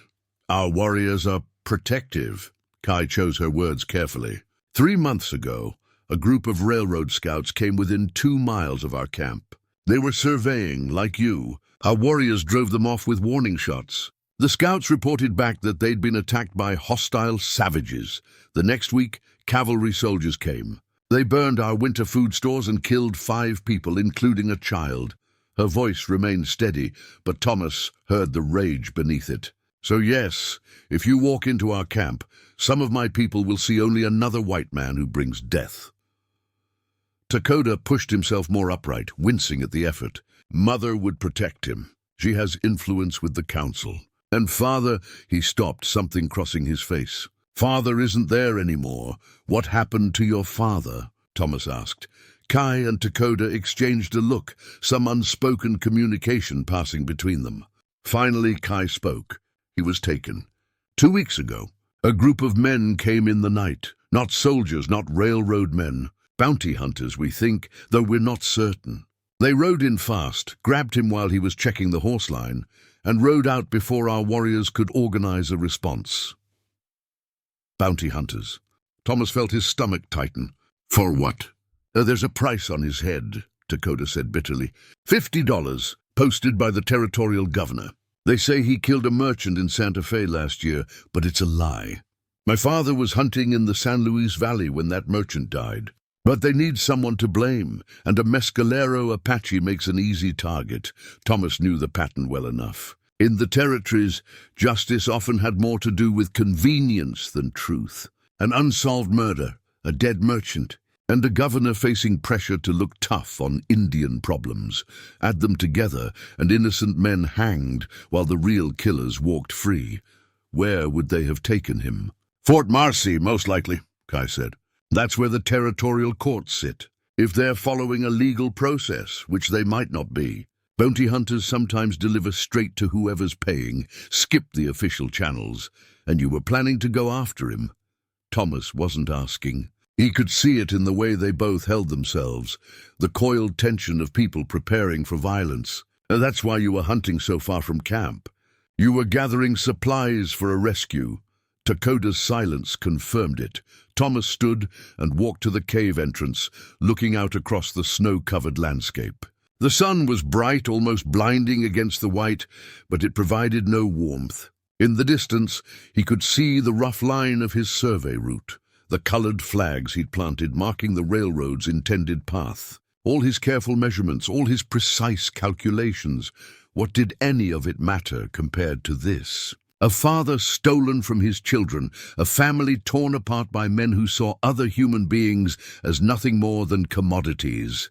Our warriors are protective." Kai chose her words carefully. 3 months ago, a group of railroad scouts came within 2 miles of our camp. They were surveying, like you. Our warriors drove them off with warning shots. The scouts reported back that they'd been attacked by hostile savages. The next week, cavalry soldiers came. They burned our winter food stores and killed 5 people, including a child. Her voice remained steady, but Thomas heard the rage beneath it. "So yes, if you walk into our camp, some of my people will see only another white man who brings death." Dakota pushed himself more upright, wincing at the effort. Mother would protect him. She has influence with the council. And father, he stopped, something crossing his face. "Father isn't there anymore. What happened to your father?" Thomas asked. Kai and Dakota exchanged a look, some unspoken communication passing between them. Finally, Kai spoke. He was taken. 2 weeks ago, a group of men came in the night. Not soldiers, not railroad men. Bounty hunters, we think, though we're not certain. They rode in fast, grabbed him while he was checking the horse line, and rode out before our warriors could organize a response. Bounty hunters. Thomas felt his stomach tighten. "For what?" "There's a price on his head," Dakota said bitterly. $50, posted by the territorial governor. They say he killed a merchant in Santa Fe last year, but it's a lie. My father was hunting in the San Luis Valley when that merchant died. But they need someone to blame, and a mescalero Apache makes an easy target. Thomas knew the pattern well enough. In the territories, justice often had more to do with convenience than truth. An unsolved murder, a dead merchant. and a governor facing pressure to look tough on Indian problems. Add them together, and innocent men hanged while the real killers walked free. Where would they have taken him? Fort Marcy, most likely, Kai said. That's where the territorial courts sit. If they're following a legal process, which they might not be. Bounty hunters sometimes deliver straight to whoever's paying, skip the official channels, and you were planning to go after him. Thomas wasn't asking. He could see it in the way they both held themselves, the coiled tension of people preparing for violence. That's why you were hunting so far from camp. You were gathering supplies for a rescue. Dakota's silence confirmed it. Thomas stood and walked to the cave entrance, looking out across the snow-covered landscape. The sun was bright, almost blinding against the white, but it provided no warmth. In the distance, he could see the rough line of his survey route, the colored flags he'd planted marking the railroad's intended path. All his careful measurements, all his precise calculations. What did any of it matter compared to this? A father stolen from his children, a family torn apart by men who saw other human beings as nothing more than commodities.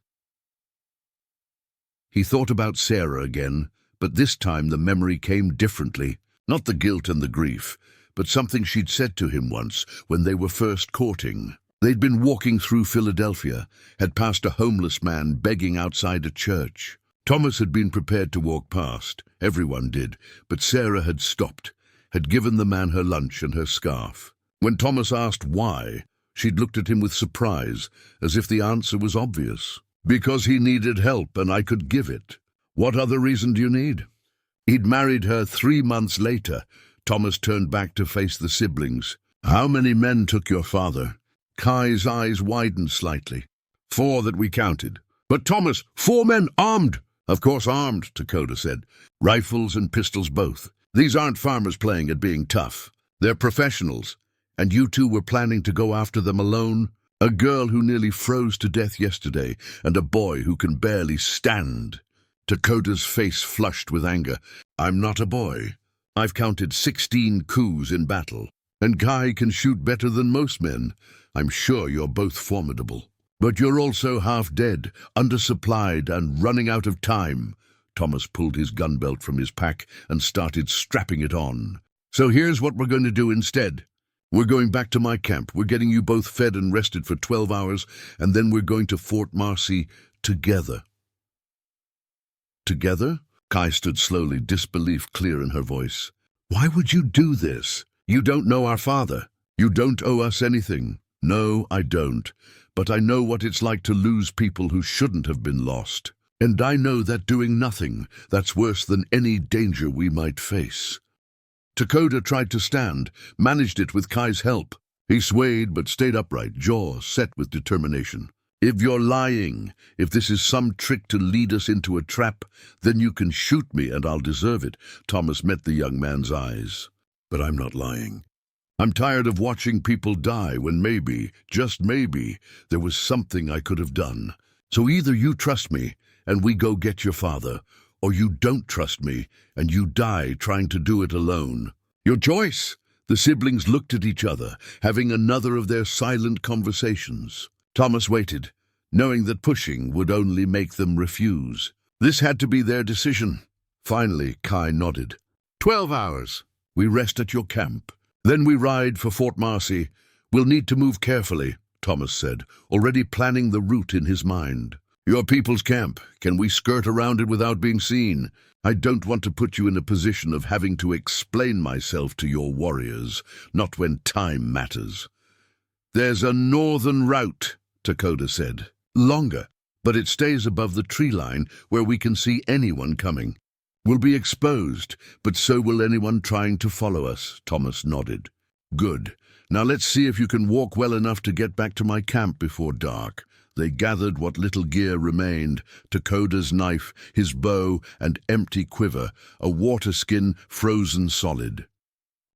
He thought about Sarah again, but this time the memory came differently. Not the guilt and the grief, but something she'd said to him once when they were first courting. They'd been walking through Philadelphia, had passed a homeless man begging outside a church. Thomas had been prepared to walk past. Everyone did, but Sarah had stopped, had given the man her lunch and her scarf. When Thomas asked why, she'd looked at him with surprise, as if the answer was obvious. Because he needed help and I could give it. What other reason do you need? He'd married her 3 months later. Thomas turned back to face the siblings. How many men took your father? Kai's eyes widened slightly. 4 that we counted. But Thomas, 4 men armed! Of course armed, Dakota said. Rifles and pistols both. These aren't farmers playing at being tough. They're professionals. And you two were planning to go after them alone? A girl who nearly froze to death yesterday, and a boy who can barely stand. Dakota's face flushed with anger. I'm not a boy. I've counted 16 coups in battle, and Kai can shoot better than most men. I'm sure you're both formidable. But you're also half dead, undersupplied, and running out of time. Thomas pulled his gun belt from his pack and started strapping it on. So here's what we're going to do instead. We're going back to my camp. We're getting you both fed and rested for 12 hours, and then we're going to Fort Marcy together. Together? Kai stood slowly, disbelief clear in her voice. Why would you do this? You don't know our father. You don't owe us anything. No, I don't. But I know what it's like to lose people who shouldn't have been lost. And I know that doing nothing, that's worse than any danger we might face. Dakota tried to stand, managed it with Kai's help. He swayed but stayed upright, jaw set with determination. If you're lying, if this is some trick to lead us into a trap, then you can shoot me and I'll deserve it. Thomas met the young man's eyes. But I'm not lying. I'm tired of watching people die when maybe, just maybe, there was something I could have done. So either you trust me and we go get your father, or you don't trust me and you die trying to do it alone. Your choice. The siblings looked at each other, having another of their silent conversations. Thomas waited, knowing that pushing would only make them refuse. This had to be their decision. Finally, Kai nodded. 12 hours. We rest at your camp. Then we ride for Fort Marcy. We'll need to move carefully, Thomas said, already planning the route in his mind. Your people's camp. Can we skirt around it without being seen? I don't want to put you in a position of having to explain myself to your warriors, not when time matters. There's a northern route, Dakota said. Longer, but it stays above the tree line where we can see anyone coming. We'll be exposed, but so will anyone trying to follow us, Thomas nodded. Good. Now let's see if you can walk well enough to get back to my camp before dark. They gathered what little gear remained, Dakota's knife, his bow, and empty quiver, a water skin frozen solid.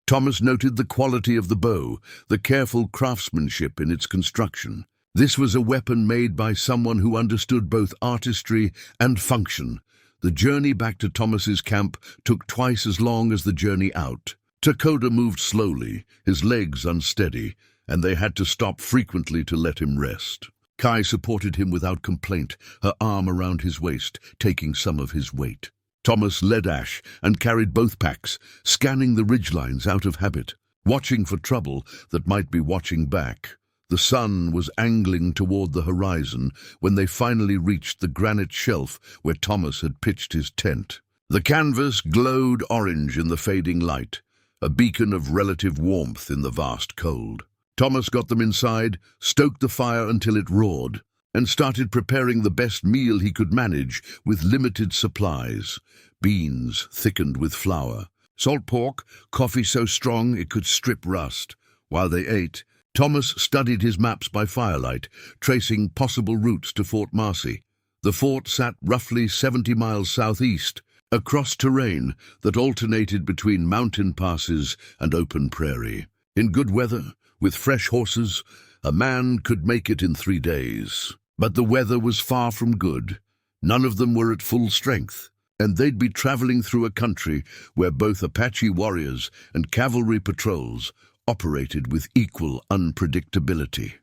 Thomas noted the quality of the bow, the careful craftsmanship in its construction. This was a weapon made by someone who understood both artistry and function. The journey back to Thomas's camp took twice as long as the journey out. Dakota moved slowly, his legs unsteady, and they had to stop frequently to let him rest. Kai supported him without complaint, her arm around his waist, taking some of his weight. Thomas led Ash and carried both packs, scanning the ridgelines out of habit, watching for trouble that might be watching back. The sun was angling toward the horizon when they finally reached the granite shelf where Thomas had pitched his tent. The canvas glowed orange in the fading light, a beacon of relative warmth in the vast cold. Thomas got them inside, stoked the fire until it roared, and started preparing the best meal he could manage with limited supplies. Beans thickened with flour, salt pork, coffee so strong it could strip rust. While they ate, Thomas studied his maps by firelight, tracing possible routes to Fort Marcy. The fort sat roughly 70 miles southeast, across terrain that alternated between mountain passes and open prairie. In good weather, with fresh horses, a man could make it in 3 days. But the weather was far from good. None of them were at full strength, and they'd be traveling through a country where both Apache warriors and cavalry patrols operated with equal unpredictability.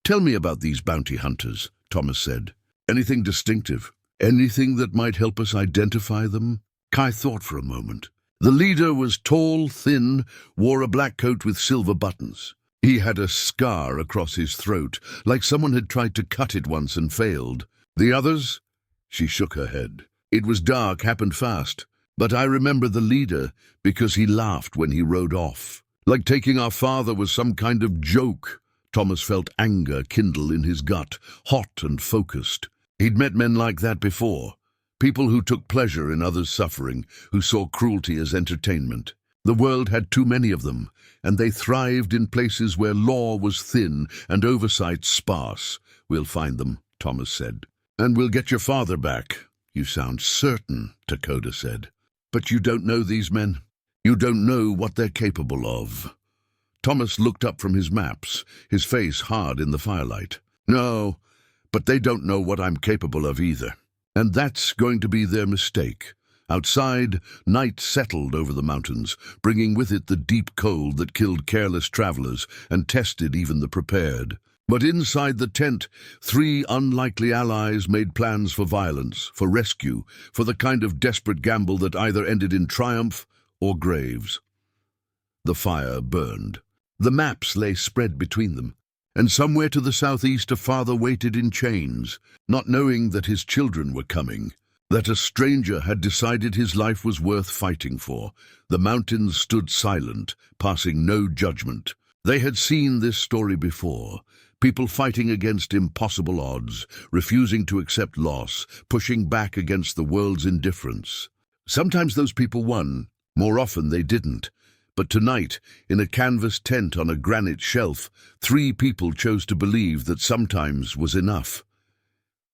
"Tell me about these bounty hunters," Thomas said. "Anything distinctive? Anything that might help us identify them?" Kai thought for a moment. The leader was tall, thin, wore a black coat with silver buttons. He had a scar across his throat, like someone had tried to cut it once and failed. The others? She shook her head. It was dark, happened fast. But I remember the leader because he laughed when he rode off. Like taking our father was some kind of joke. Thomas felt anger kindle in his gut, hot and focused. He'd met men like that before. People who took pleasure in others' suffering, who saw cruelty as entertainment. The world had too many of them, and they thrived in places where law was thin and oversight sparse. "We'll find them," Thomas said. "And we'll get your father back." "You sound certain," Dakota said. "But you don't know these men. You don't know what they're capable of." Thomas looked up from his maps, his face hard in the firelight. "No, but they don't know what I'm capable of either. And that's going to be their mistake." Outside, night settled over the mountains, bringing with it the deep cold that killed careless travelers and tested even the prepared. But inside the tent, 3 unlikely allies made plans for violence, for rescue, for the kind of desperate gamble that either ended in triumph or graves. The fire burned. The maps lay spread between them, and somewhere to the southeast a father waited in chains, not knowing that his children were coming. That a stranger had decided his life was worth fighting for. The mountains stood silent, passing no judgment. They had seen this story before. People fighting against impossible odds, refusing to accept loss, pushing back against the world's indifference. Sometimes those people won, more often they didn't. But tonight, in a canvas tent on a granite shelf, 3 people chose to believe that sometimes was enough.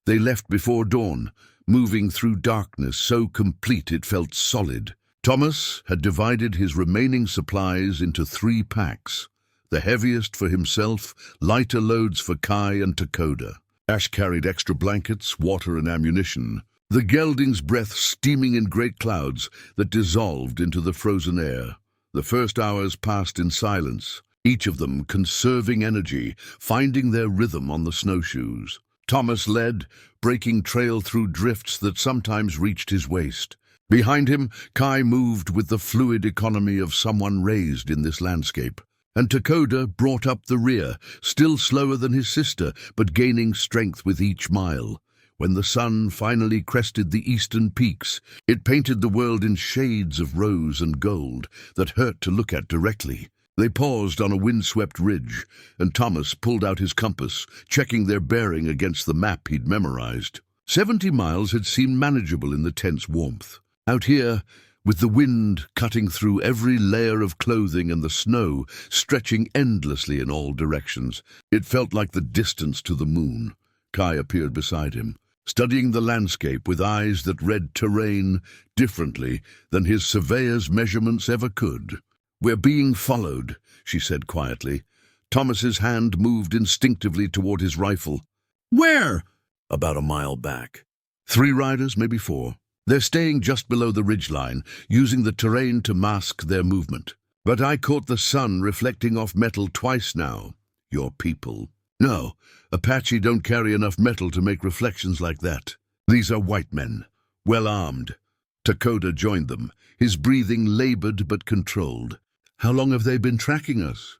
They left before dawn, moving through darkness so complete it felt solid. Thomas had divided his remaining supplies into 3 packs, the heaviest for himself, lighter loads for Kai and Dakota. Ash carried extra blankets, water and ammunition, the gelding's breath steaming in great clouds that dissolved into the frozen air. The first hours passed in silence, each of them conserving energy, finding their rhythm on the snowshoes. Thomas led, breaking trail through drifts that sometimes reached his waist. Behind him, Kai moved with the fluid economy of someone raised in this landscape. And Dakota brought up the rear, still slower than his sister, but gaining strength with each mile. When the sun finally crested the eastern peaks, it painted the world in shades of rose and gold that hurt to look at directly. They paused on a windswept ridge, and Thomas pulled out his compass, checking their bearing against the map he'd memorized. 70 miles had seemed manageable in the tense warmth. Out here, with the wind cutting through every layer of clothing and the snow stretching endlessly in all directions, it felt like the distance to the moon. Kai appeared beside him, studying the landscape with eyes that read terrain differently than his surveyor's measurements ever could. "We're being followed," she said quietly. Thomas's hand moved instinctively toward his rifle. "Where?" "About a mile back. 3 riders, maybe 4. They're staying just below the ridgeline, using the terrain to mask their movement. But I caught the sun reflecting off metal twice now. Your people." No, Apache don't carry enough metal to make reflections like that. These are white men, well armed. Takoda joined them, his breathing labored but controlled. How long have they been tracking us?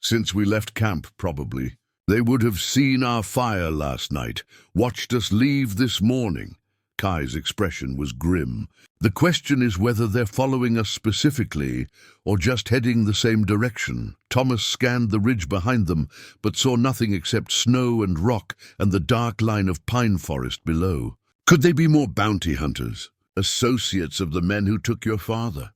Since we left camp, probably. They would have seen our fire last night, watched us leave this morning. Kai's expression was grim. The question is whether they're following us specifically or just heading the same direction. Thomas scanned the ridge behind them, but saw nothing except snow and rock and the dark line of pine forest below. Could they be more bounty hunters, associates of the men who took your father?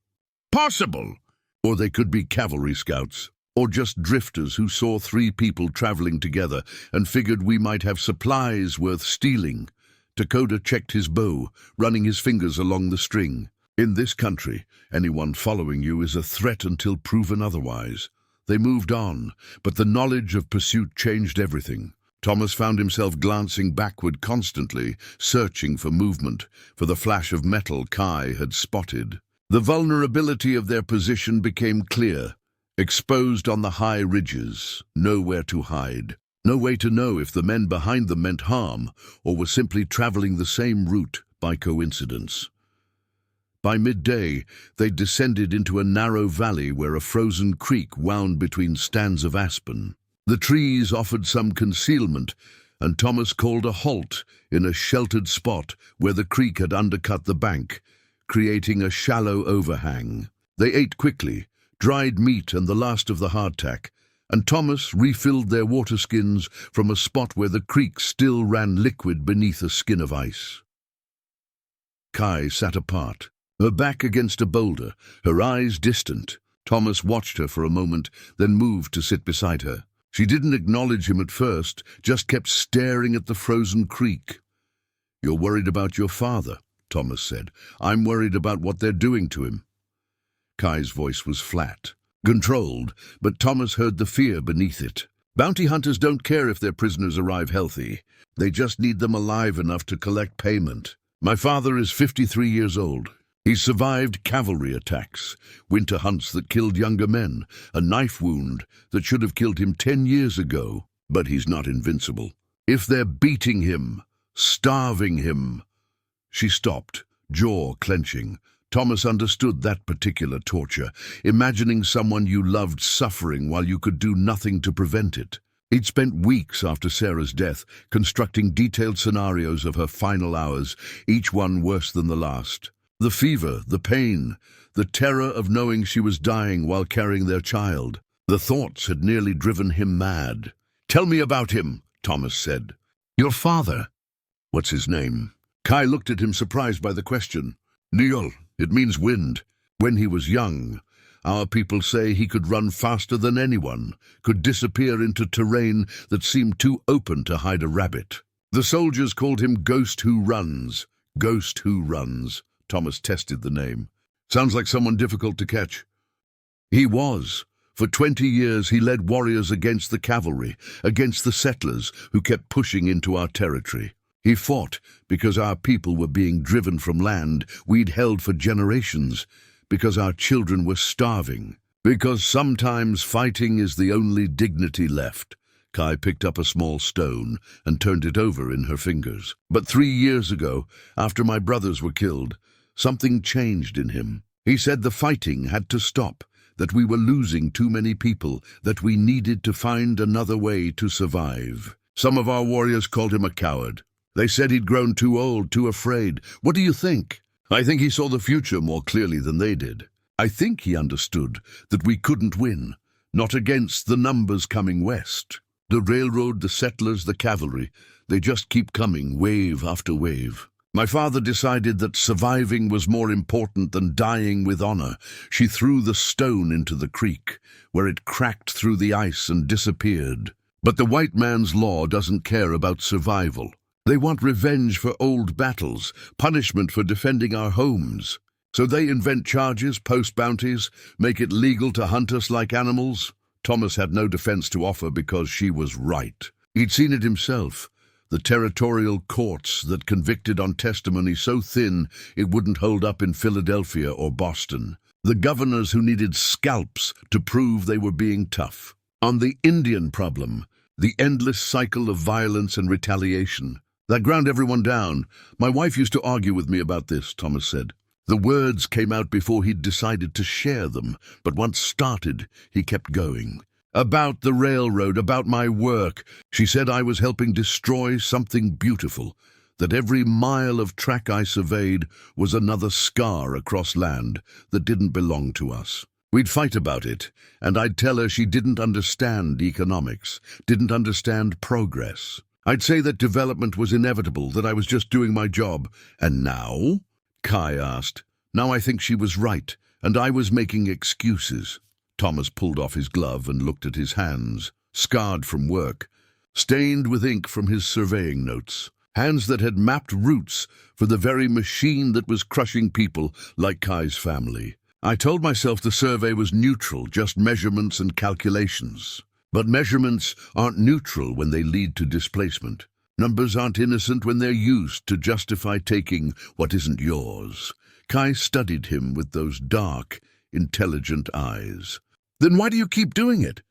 Possible! Or they could be cavalry scouts, or just drifters who saw 3 people traveling together and figured we might have supplies worth stealing. Takoda checked his bow, running his fingers along the string. In this country, anyone following you is a threat until proven otherwise. They moved on, but the knowledge of pursuit changed everything. Thomas found himself glancing backward constantly, searching for movement, for the flash of metal Kai had spotted. The vulnerability of their position became clear. Exposed on the high ridges, nowhere to hide. No way to know if the men behind them meant harm or were simply traveling the same route by coincidence. By midday, they descended into a narrow valley where a frozen creek wound between stands of aspen. The trees offered some concealment, and Thomas called a halt in a sheltered spot where the creek had undercut the bank, creating a shallow overhang. They ate quickly, dried meat and the last of the hardtack, and Thomas refilled their water skins from a spot where the creek still ran liquid beneath a skin of ice. Kai sat apart, her back against a boulder, her eyes distant. Thomas watched her for a moment, then moved to sit beside her. She didn't acknowledge him at first, just kept staring at the frozen creek. "You're worried about your father," Thomas said. "I'm worried about what they're doing to him." Kai's voice was flat, controlled, but Thomas heard the fear beneath it. Bounty hunters don't care if their prisoners arrive healthy. They just need them alive enough to collect payment. My father is 53 years old. He's survived cavalry attacks, winter hunts that killed younger men, a knife wound that should have killed him 10 years ago. But he's not invincible. If they're beating him, starving him... She stopped, jaw clenching. Thomas understood that particular torture, imagining someone you loved suffering while you could do nothing to prevent it. He'd spent weeks after Sarah's death constructing detailed scenarios of her final hours, each one worse than the last. The fever, the pain, the terror of knowing she was dying while carrying their child. The thoughts had nearly driven him mad. "Tell me about him," Thomas said. "Your father." "What's his name?" Kai looked at him, surprised by the question. "Niol. It means wind. When he was young, our people say he could run faster than anyone, could disappear into terrain that seemed too open to hide a rabbit. The soldiers called him Ghost Who Runs. Ghost Who Runs." Thomas tested the name. "Sounds like someone difficult to catch." He was. For 20 years he led warriors against the cavalry, against the settlers who kept pushing into our territory. He fought because our people were being driven from land we'd held for generations, because our children were starving, because sometimes fighting is the only dignity left. Kai picked up a small stone and turned it over in her fingers. But 3 years ago, after my brothers were killed, something changed in him. He said the fighting had to stop, that we were losing too many people, that we needed to find another way to survive. Some of our warriors called him a coward. They said he'd grown too old, too afraid. What do you think? I think he saw the future more clearly than they did. I think he understood that we couldn't win, not against the numbers coming west. The railroad, the settlers, the cavalry, they just keep coming, wave after wave. My father decided that surviving was more important than dying with honor. She threw the stone into the creek, where it cracked through the ice and disappeared. But the white man's law doesn't care about survival. They want revenge for old battles, punishment for defending our homes. So they invent charges, post bounties, make it legal to hunt us like animals. Thomas had no defense to offer because she was right. He'd seen it himself. The territorial courts that convicted on testimony so thin it wouldn't hold up in Philadelphia or Boston. The governors who needed scalps to prove they were being tough. On the Indian problem, The endless cycle of violence and retaliation. That ground everyone down. My wife used to argue with me about this, Thomas said. The words came out before he'd decided to share them, but once started, he kept going. About the railroad, about my work. She said I was helping destroy something beautiful, that every mile of track I surveyed was another scar across land that didn't belong to us. We'd fight about it, and I'd tell her she didn't understand economics, didn't understand progress. I'd say that development was inevitable, that I was just doing my job. And now? Kai asked. Now I think she was right, and I was making excuses. Thomas pulled off his glove and looked at his hands, scarred from work, stained with ink from his surveying notes. Hands that had mapped routes for the very machine that was crushing people like Kai's family. I told myself the survey was neutral, just measurements and calculations. But measurements aren't neutral when they lead to displacement. Numbers aren't innocent when they're used to justify taking what isn't yours. Kai studied him with those dark, intelligent eyes. Then why do you keep doing it?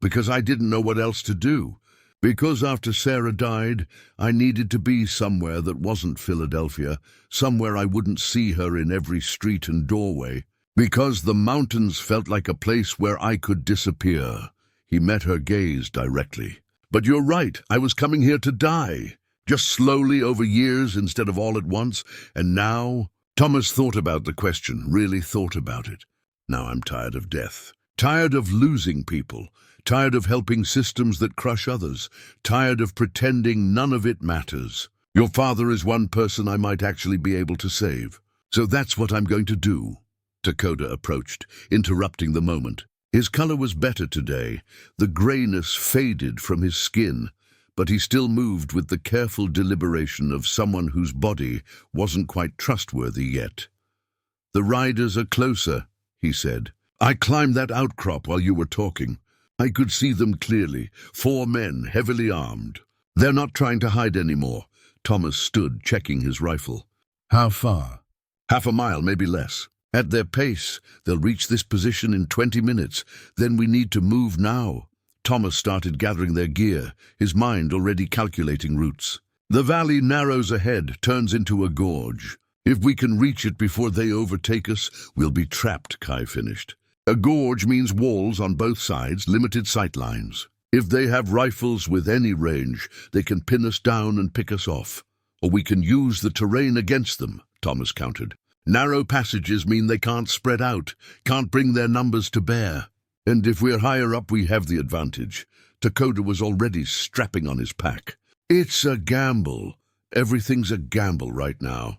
Because I didn't know what else to do. Because after Sarah died, I needed to be somewhere that wasn't Philadelphia, somewhere I wouldn't see her in every street and doorway. Because the mountains felt like a place where I could disappear. He met her gaze directly. But you're right, I was coming here to die. Just slowly over years instead of all at once. And now? Thomas thought about the question, really thought about it. Now I'm tired of death. Tired of losing people. Tired of helping systems that crush others. Tired of pretending none of it matters. Your father is one person I might actually be able to save. So that's what I'm going to do. Dakota approached, interrupting the moment. His color was better today. The grayness faded from his skin, but he still moved with the careful deliberation of someone whose body wasn't quite trustworthy yet. The riders are closer, he said. I climbed that outcrop while you were talking. I could see them clearly, 4 men, heavily armed. They're not trying to hide anymore. Thomas stood, checking his rifle. How far? Half a mile, maybe less. At their pace, they'll reach this position in 20 minutes. Then we need to move now. Thomas started gathering their gear, his mind already calculating routes. The valley narrows ahead, turns into a gorge. If we can reach it before they overtake us, we'll be trapped, Kai finished. A gorge means walls on both sides, limited sight lines. If they have rifles with any range, they can pin us down and pick us off. Or we can use the terrain against them, Thomas countered. Narrow passages mean they can't spread out, can't bring their numbers to bear. And if we're higher up, we have the advantage. Dakota was already strapping on his pack. It's a gamble. Everything's a gamble right now.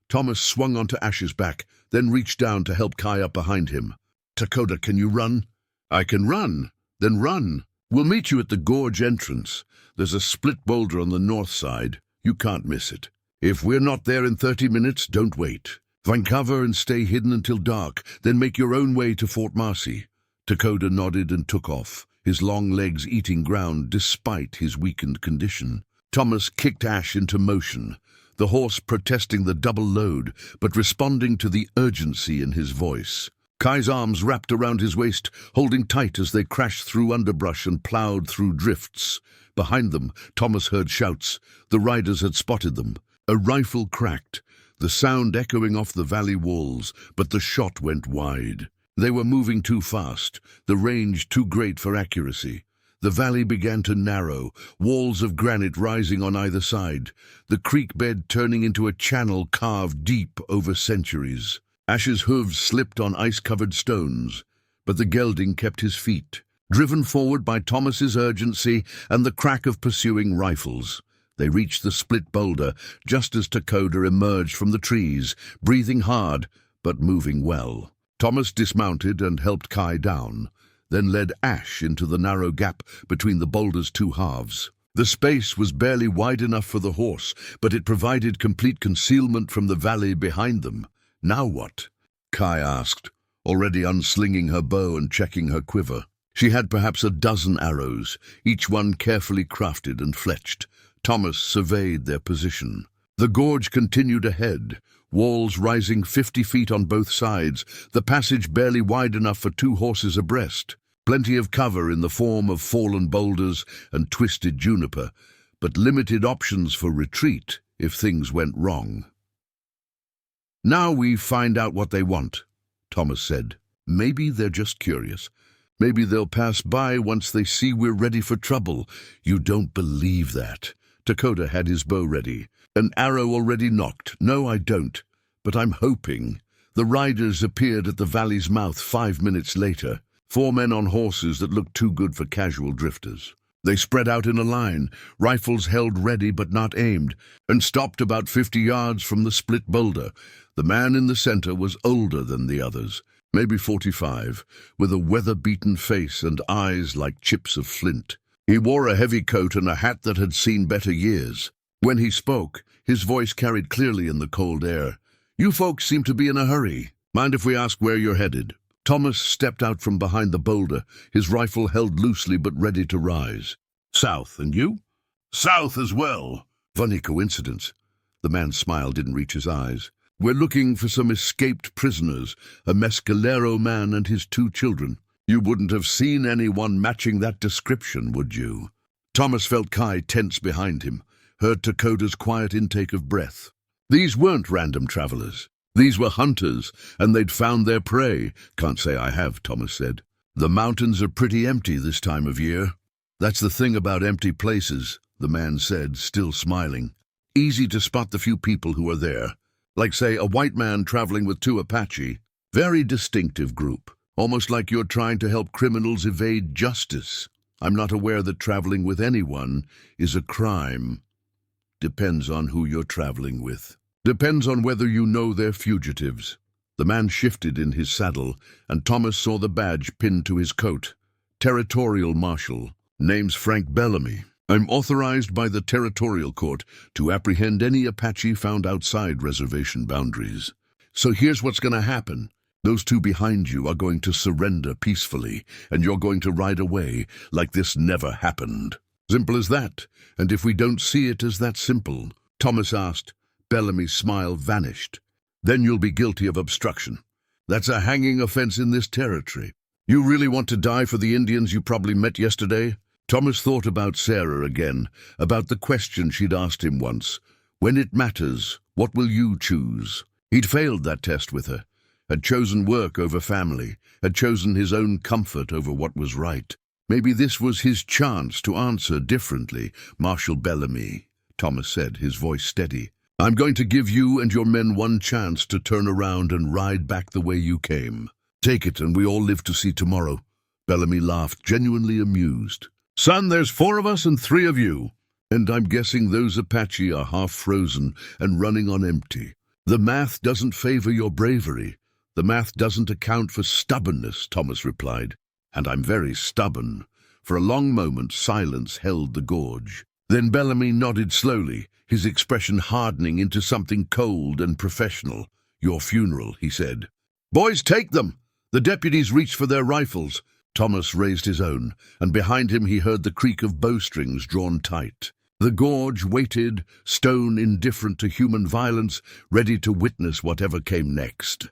Thomas swung onto Ash's back, then reached down to help Kai up behind him. Dakota, can you run? I can run. Then run. We'll meet you at the gorge entrance. There's a split boulder on the north side. You can't miss it. If we're not there in 30 minutes, don't wait. Find cover and stay hidden until dark, then make your own way to Fort Marcy. Dakota nodded and took off, his long legs eating ground despite his weakened condition. Thomas kicked Ash into motion, the horse protesting the double load, but responding to the urgency in his voice. Kai's arms wrapped around his waist, holding tight as they crashed through underbrush and plowed through drifts. Behind them, Thomas heard shouts. The riders had spotted them. A rifle cracked, the sound echoing off the valley walls, but the shot went wide. They were moving too fast, the range too great for accuracy. The valley began to narrow, walls of granite rising on either side, the creek bed turning into a channel carved deep over centuries. Ash's hooves slipped on ice-covered stones, but the gelding kept his feet, driven forward by Thomas's urgency and the crack of pursuing rifles. They reached the split boulder just as Dakota emerged from the trees, breathing hard but moving well. Thomas dismounted and helped Kai down, then led Ash into the narrow gap between the boulder's two halves. The space was barely wide enough for the horse, but it provided complete concealment from the valley behind them. Now what? Kai asked, already unslinging her bow and checking her quiver. She had perhaps a dozen arrows, each one carefully crafted and fletched. Thomas surveyed their position. The gorge continued ahead, walls rising 50 feet on both sides, the passage barely wide enough for 2 horses abreast. Plenty of cover in the form of fallen boulders and twisted juniper, but limited options for retreat if things went wrong. "Now we find out what they want," Thomas said. "Maybe they're just curious. Maybe they'll pass by once they see we're ready for trouble." "You don't believe that." Dakota had his bow ready. "An arrow already nocked." "No, I don't. But I'm hoping." The riders appeared at the valley's mouth 5 minutes later. 4 men on horses that looked too good for casual drifters. They spread out in a line, rifles held ready but not aimed, and stopped about 50 yards from the split boulder. The man in the center was older than the others, maybe 45, with a weather-beaten face and eyes like chips of flint. He wore a heavy coat and a hat that had seen better years. When he spoke, his voice carried clearly in the cold air. "You folks seem to be in a hurry. Mind if we ask where you're headed?" Thomas stepped out from behind the boulder, his rifle held loosely but ready to rise. "South, and you?" "South as well." "Funny coincidence." The man's smile didn't reach his eyes. "We're looking for some escaped prisoners, a mescalero man and his 2 children. You wouldn't have seen anyone matching that description, would you?" Thomas felt Kai tense behind him, heard Dakota's quiet intake of breath. These weren't random travelers. These were hunters, and they'd found their prey. "Can't say I have," Thomas said. "The mountains are pretty empty this time of year." "That's the thing about empty places," the man said, still smiling. "Easy to spot the few people who are there. Like, say, a white man traveling with 2 Apache. Very distinctive group. Almost like you're trying to help criminals evade justice. I'm not aware that traveling with anyone is a crime. Depends on who you're traveling with. Depends on whether you know they're fugitives." The man shifted in his saddle, and Thomas saw the badge pinned to his coat. Territorial Marshal. Name's Frank Bellamy. "I'm authorized by the Territorial Court to apprehend any Apache found outside reservation boundaries. So here's what's going to happen. Those 2 behind you are going to surrender peacefully, and you're going to ride away like this never happened. Simple as that. And if we don't see it as that simple," Thomas asked. Bellamy's smile vanished. "Then you'll be guilty of obstruction. That's a hanging offense in this territory. You really want to die for the Indians you probably met yesterday?" Thomas thought about Sarah again, about the question she'd asked him once. "When it matters, what will you choose?" He'd failed that test with her, had chosen work over family, had chosen his own comfort over what was right. Maybe this was his chance to answer differently. "Marshal Bellamy," Thomas said, his voice steady. "I'm going to give you and your men one chance to turn around and ride back the way you came. Take it, and we all live to see tomorrow." Bellamy laughed, genuinely amused. "Son, there's 4 of us and 3 of you. And I'm guessing those Apache are half frozen and running on empty. The math doesn't favor your bravery. The math doesn't account for stubbornness," Thomas replied. "And I'm very stubborn." For a long moment, silence held the gorge. Then Bellamy nodded slowly, his expression hardening into something cold and professional. "Your funeral," he said. "Boys, take them!" The deputies reached for their rifles. Thomas raised his own, and behind him he heard the creak of bowstrings drawn tight. The gorge waited, stone indifferent to human violence, ready to witness whatever came next.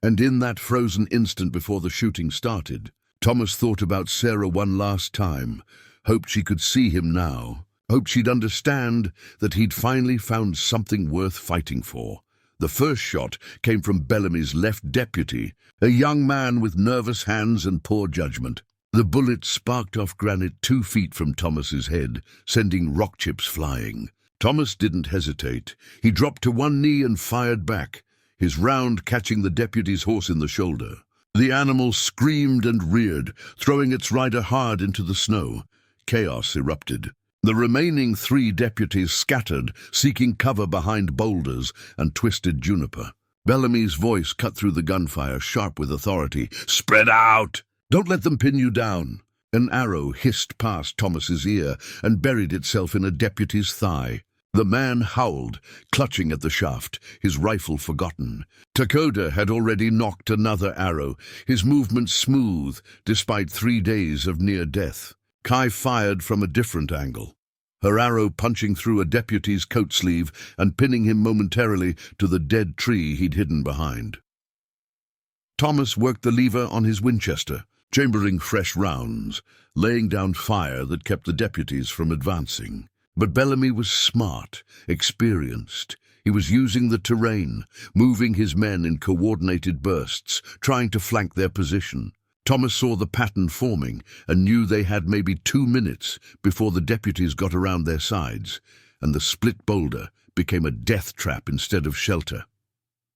And in that frozen instant before the shooting started, Thomas thought about Sarah one last time, hoped she could see him now, hoped she'd understand that he'd finally found something worth fighting for. The first shot came from Bellamy's left deputy, a young man with nervous hands and poor judgment. The bullet sparked off granite 2 feet from Thomas's head, sending rock chips flying. Thomas didn't hesitate. He dropped to one knee and fired back, his round catching the deputy's horse in the shoulder. The animal screamed and reared, throwing its rider hard into the snow. Chaos erupted. The remaining 3 deputies scattered, seeking cover behind boulders and twisted juniper. Bellamy's voice cut through the gunfire, sharp with authority. "Spread out! Don't let them pin you down." An arrow hissed past Thomas's ear and buried itself in a deputy's thigh. The man howled, clutching at the shaft, his rifle forgotten. Dakota had already knocked another arrow, his movement smooth, despite 3 days of near death. Kai fired from a different angle, her arrow punching through a deputy's coat sleeve and pinning him momentarily to the dead tree he'd hidden behind. Thomas worked the lever on his Winchester, chambering fresh rounds, laying down fire that kept the deputies from advancing. But Bellamy was smart, experienced. He was using the terrain, moving his men in coordinated bursts, trying to flank their position. Thomas saw the pattern forming and knew they had maybe 2 minutes before the deputies got around their sides, and the split boulder became a death trap instead of shelter.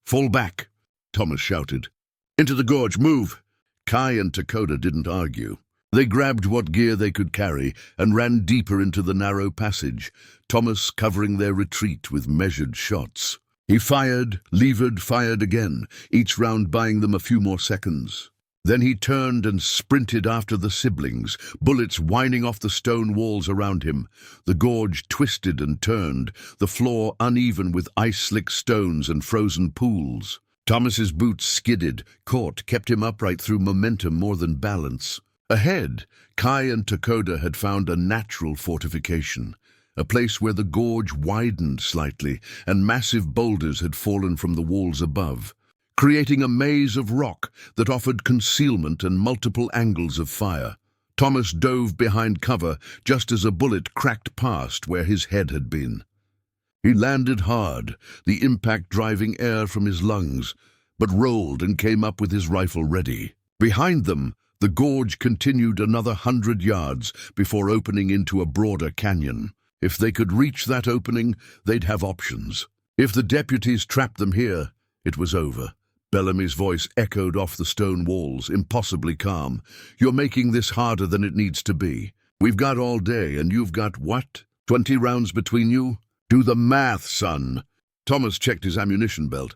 "Fall back," Thomas shouted. "Into the gorge, move!" Kai and Dakota didn't argue. They grabbed what gear they could carry and ran deeper into the narrow passage, Thomas covering their retreat with measured shots. He fired, levered, fired again, each round buying them a few more seconds. Then he turned and sprinted after the siblings, bullets whining off the stone walls around him. The gorge twisted and turned, the floor uneven with ice-slick stones and frozen pools. Thomas's boots skidded, caught, kept him upright through momentum more than balance. Ahead, Kai and Dakota had found a natural fortification, a place where the gorge widened slightly and massive boulders had fallen from the walls above, creating a maze of rock that offered concealment and multiple angles of fire. Thomas dove behind cover just as a bullet cracked past where his head had been. He landed hard, the impact driving air from his lungs, but rolled and came up with his rifle ready. Behind them, the gorge continued another 100 yards before opening into a broader canyon. If they could reach that opening, they'd have options. If the deputies trapped them here, it was over. Bellamy's voice echoed off the stone walls, impossibly calm. "You're making this harder than it needs to be. We've got all day, and you've got, what, 20 rounds between you? Do the math, son." Thomas checked his ammunition belt.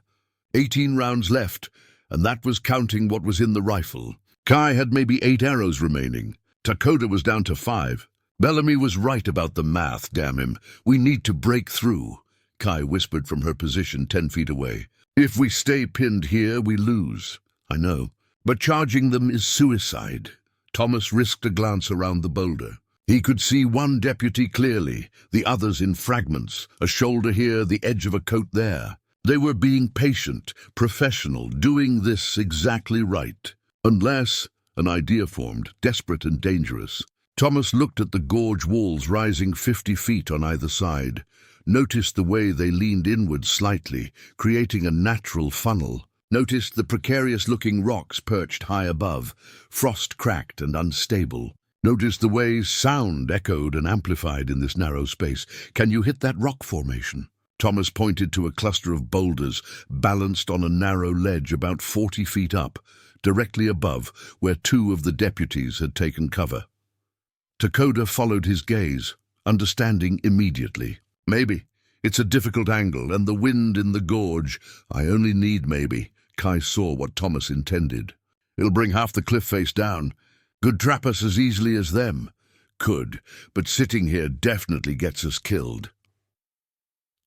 18 rounds left, and that was counting what was in the rifle. Kai had maybe 8 arrows remaining. Dakota was down to 5. Bellamy was right about the math, damn him. "We need to break through," Kai whispered from her position 10 feet away. "If we stay pinned here, we lose." "I know, but charging them is suicide." Thomas risked a glance around the boulder. He could see one deputy clearly, the others in fragments, a shoulder here, the edge of a coat there. They were being patient, professional, doing this exactly right. Unless an idea formed, desperate and dangerous. Thomas looked at the gorge walls rising 50 feet on either side, noticed the way they leaned inward slightly, creating a natural funnel, noticed the precarious-looking rocks perched high above, frost-cracked and unstable, noticed the way sound echoed and amplified in this narrow space. "Can you hit that rock formation?" Thomas pointed to a cluster of boulders balanced on a narrow ledge about 40 feet up, directly above where 2 of the deputies had taken cover. Dakota followed his gaze, understanding immediately. "Maybe. It's a difficult angle, and the wind in the gorge. I only need maybe." Kai saw what Thomas intended. "It'll bring half the cliff face down. Could trap us as easily as them." "Could, but sitting here definitely gets us killed."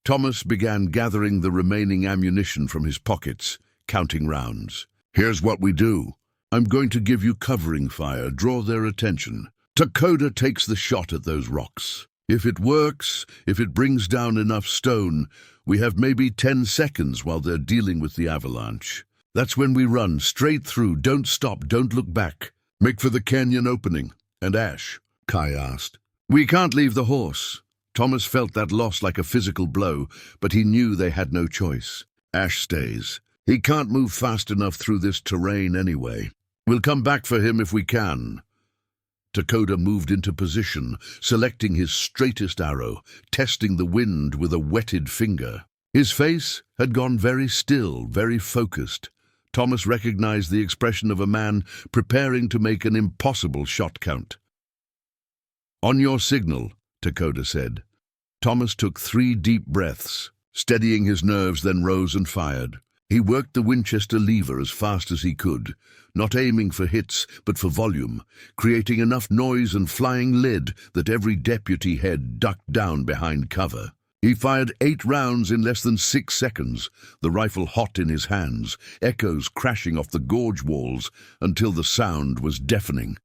Thomas began gathering the remaining ammunition from his pockets, counting rounds. "Here's what we do. I'm going to give you covering fire, draw their attention. Dakota takes the shot at those rocks. If it works, if it brings down enough stone, we have maybe 10 seconds while they're dealing with the avalanche. That's when we run, straight through, don't stop, don't look back. Make for the canyon opening." "And Ash?" Kai asked. "We can't leave the horse." Thomas felt that loss like a physical blow, but he knew they had no choice. "Ash stays. He can't move fast enough through this terrain anyway. We'll come back for him if we can." Dakota moved into position, selecting his straightest arrow, testing the wind with a wetted finger. His face had gone very still, very focused. Thomas recognized the expression of a man preparing to make an impossible shot count. "On your signal," Dakota said. Thomas took 3 deep breaths, steadying his nerves, then rose and fired. He worked the Winchester lever as fast as he could, not aiming for hits but for volume, creating enough noise and flying lead that every deputy head ducked down behind cover. He fired 8 rounds in less than 6 seconds, the rifle hot in his hands, echoes crashing off the gorge walls until the sound was deafening.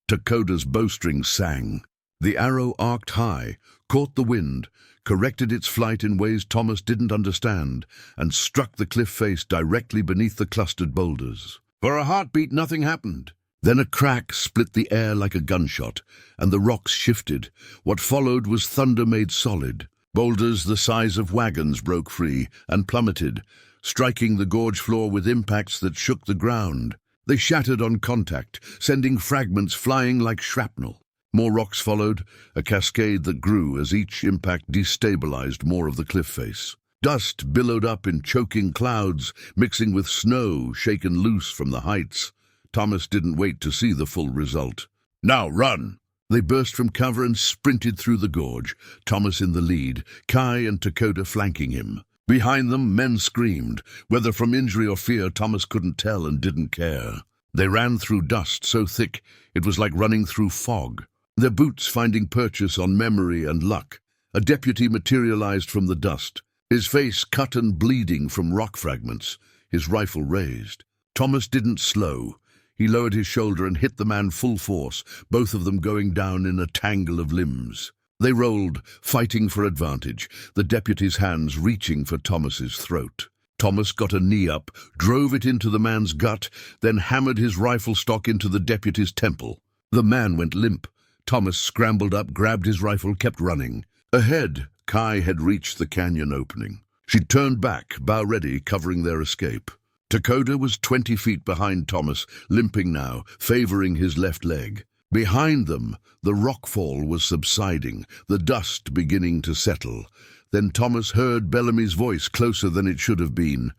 Dakota's bowstring sang. The arrow arced high, caught the wind, corrected its flight in ways Thomas didn't understand, and struck the cliff face directly beneath the clustered boulders. For a heartbeat, nothing happened. Then a crack split the air like a gunshot, and the rocks shifted. What followed was thunder made solid. Boulders the size of wagons broke free and plummeted, striking the gorge floor with impacts that shook the ground. They shattered on contact, sending fragments flying like shrapnel. More rocks followed, a cascade that grew as each impact destabilized more of the cliff face. Dust billowed up in choking clouds, mixing with snow shaken loose from the heights. Thomas didn't wait to see the full result. "Now run!" They burst from cover and sprinted through the gorge, Thomas in the lead, Kai and Dakota flanking him. Behind them, men screamed. Whether from injury or fear, Thomas couldn't tell and didn't care. They ran through dust so thick it was like running through fog, their boots finding purchase on memory and luck. A deputy materialized from the dust, his face cut and bleeding from rock fragments, his rifle raised. Thomas didn't slow. He lowered his shoulder and hit the man full force, both of them going down in a tangle of limbs. They rolled, fighting for advantage, the deputy's hands reaching for Thomas's throat. Thomas got a knee up, drove it into the man's gut, then hammered his rifle stock into the deputy's temple. The man went limp. Thomas scrambled up, grabbed his rifle, kept running. Ahead, Kai had reached the canyon opening. She turned back, bow ready, covering their escape. Dakota was 20 feet behind Thomas, limping now, favoring his left leg. Behind them, the rockfall was subsiding, the dust beginning to settle. Then Thomas heard Bellamy's voice closer than it should have been.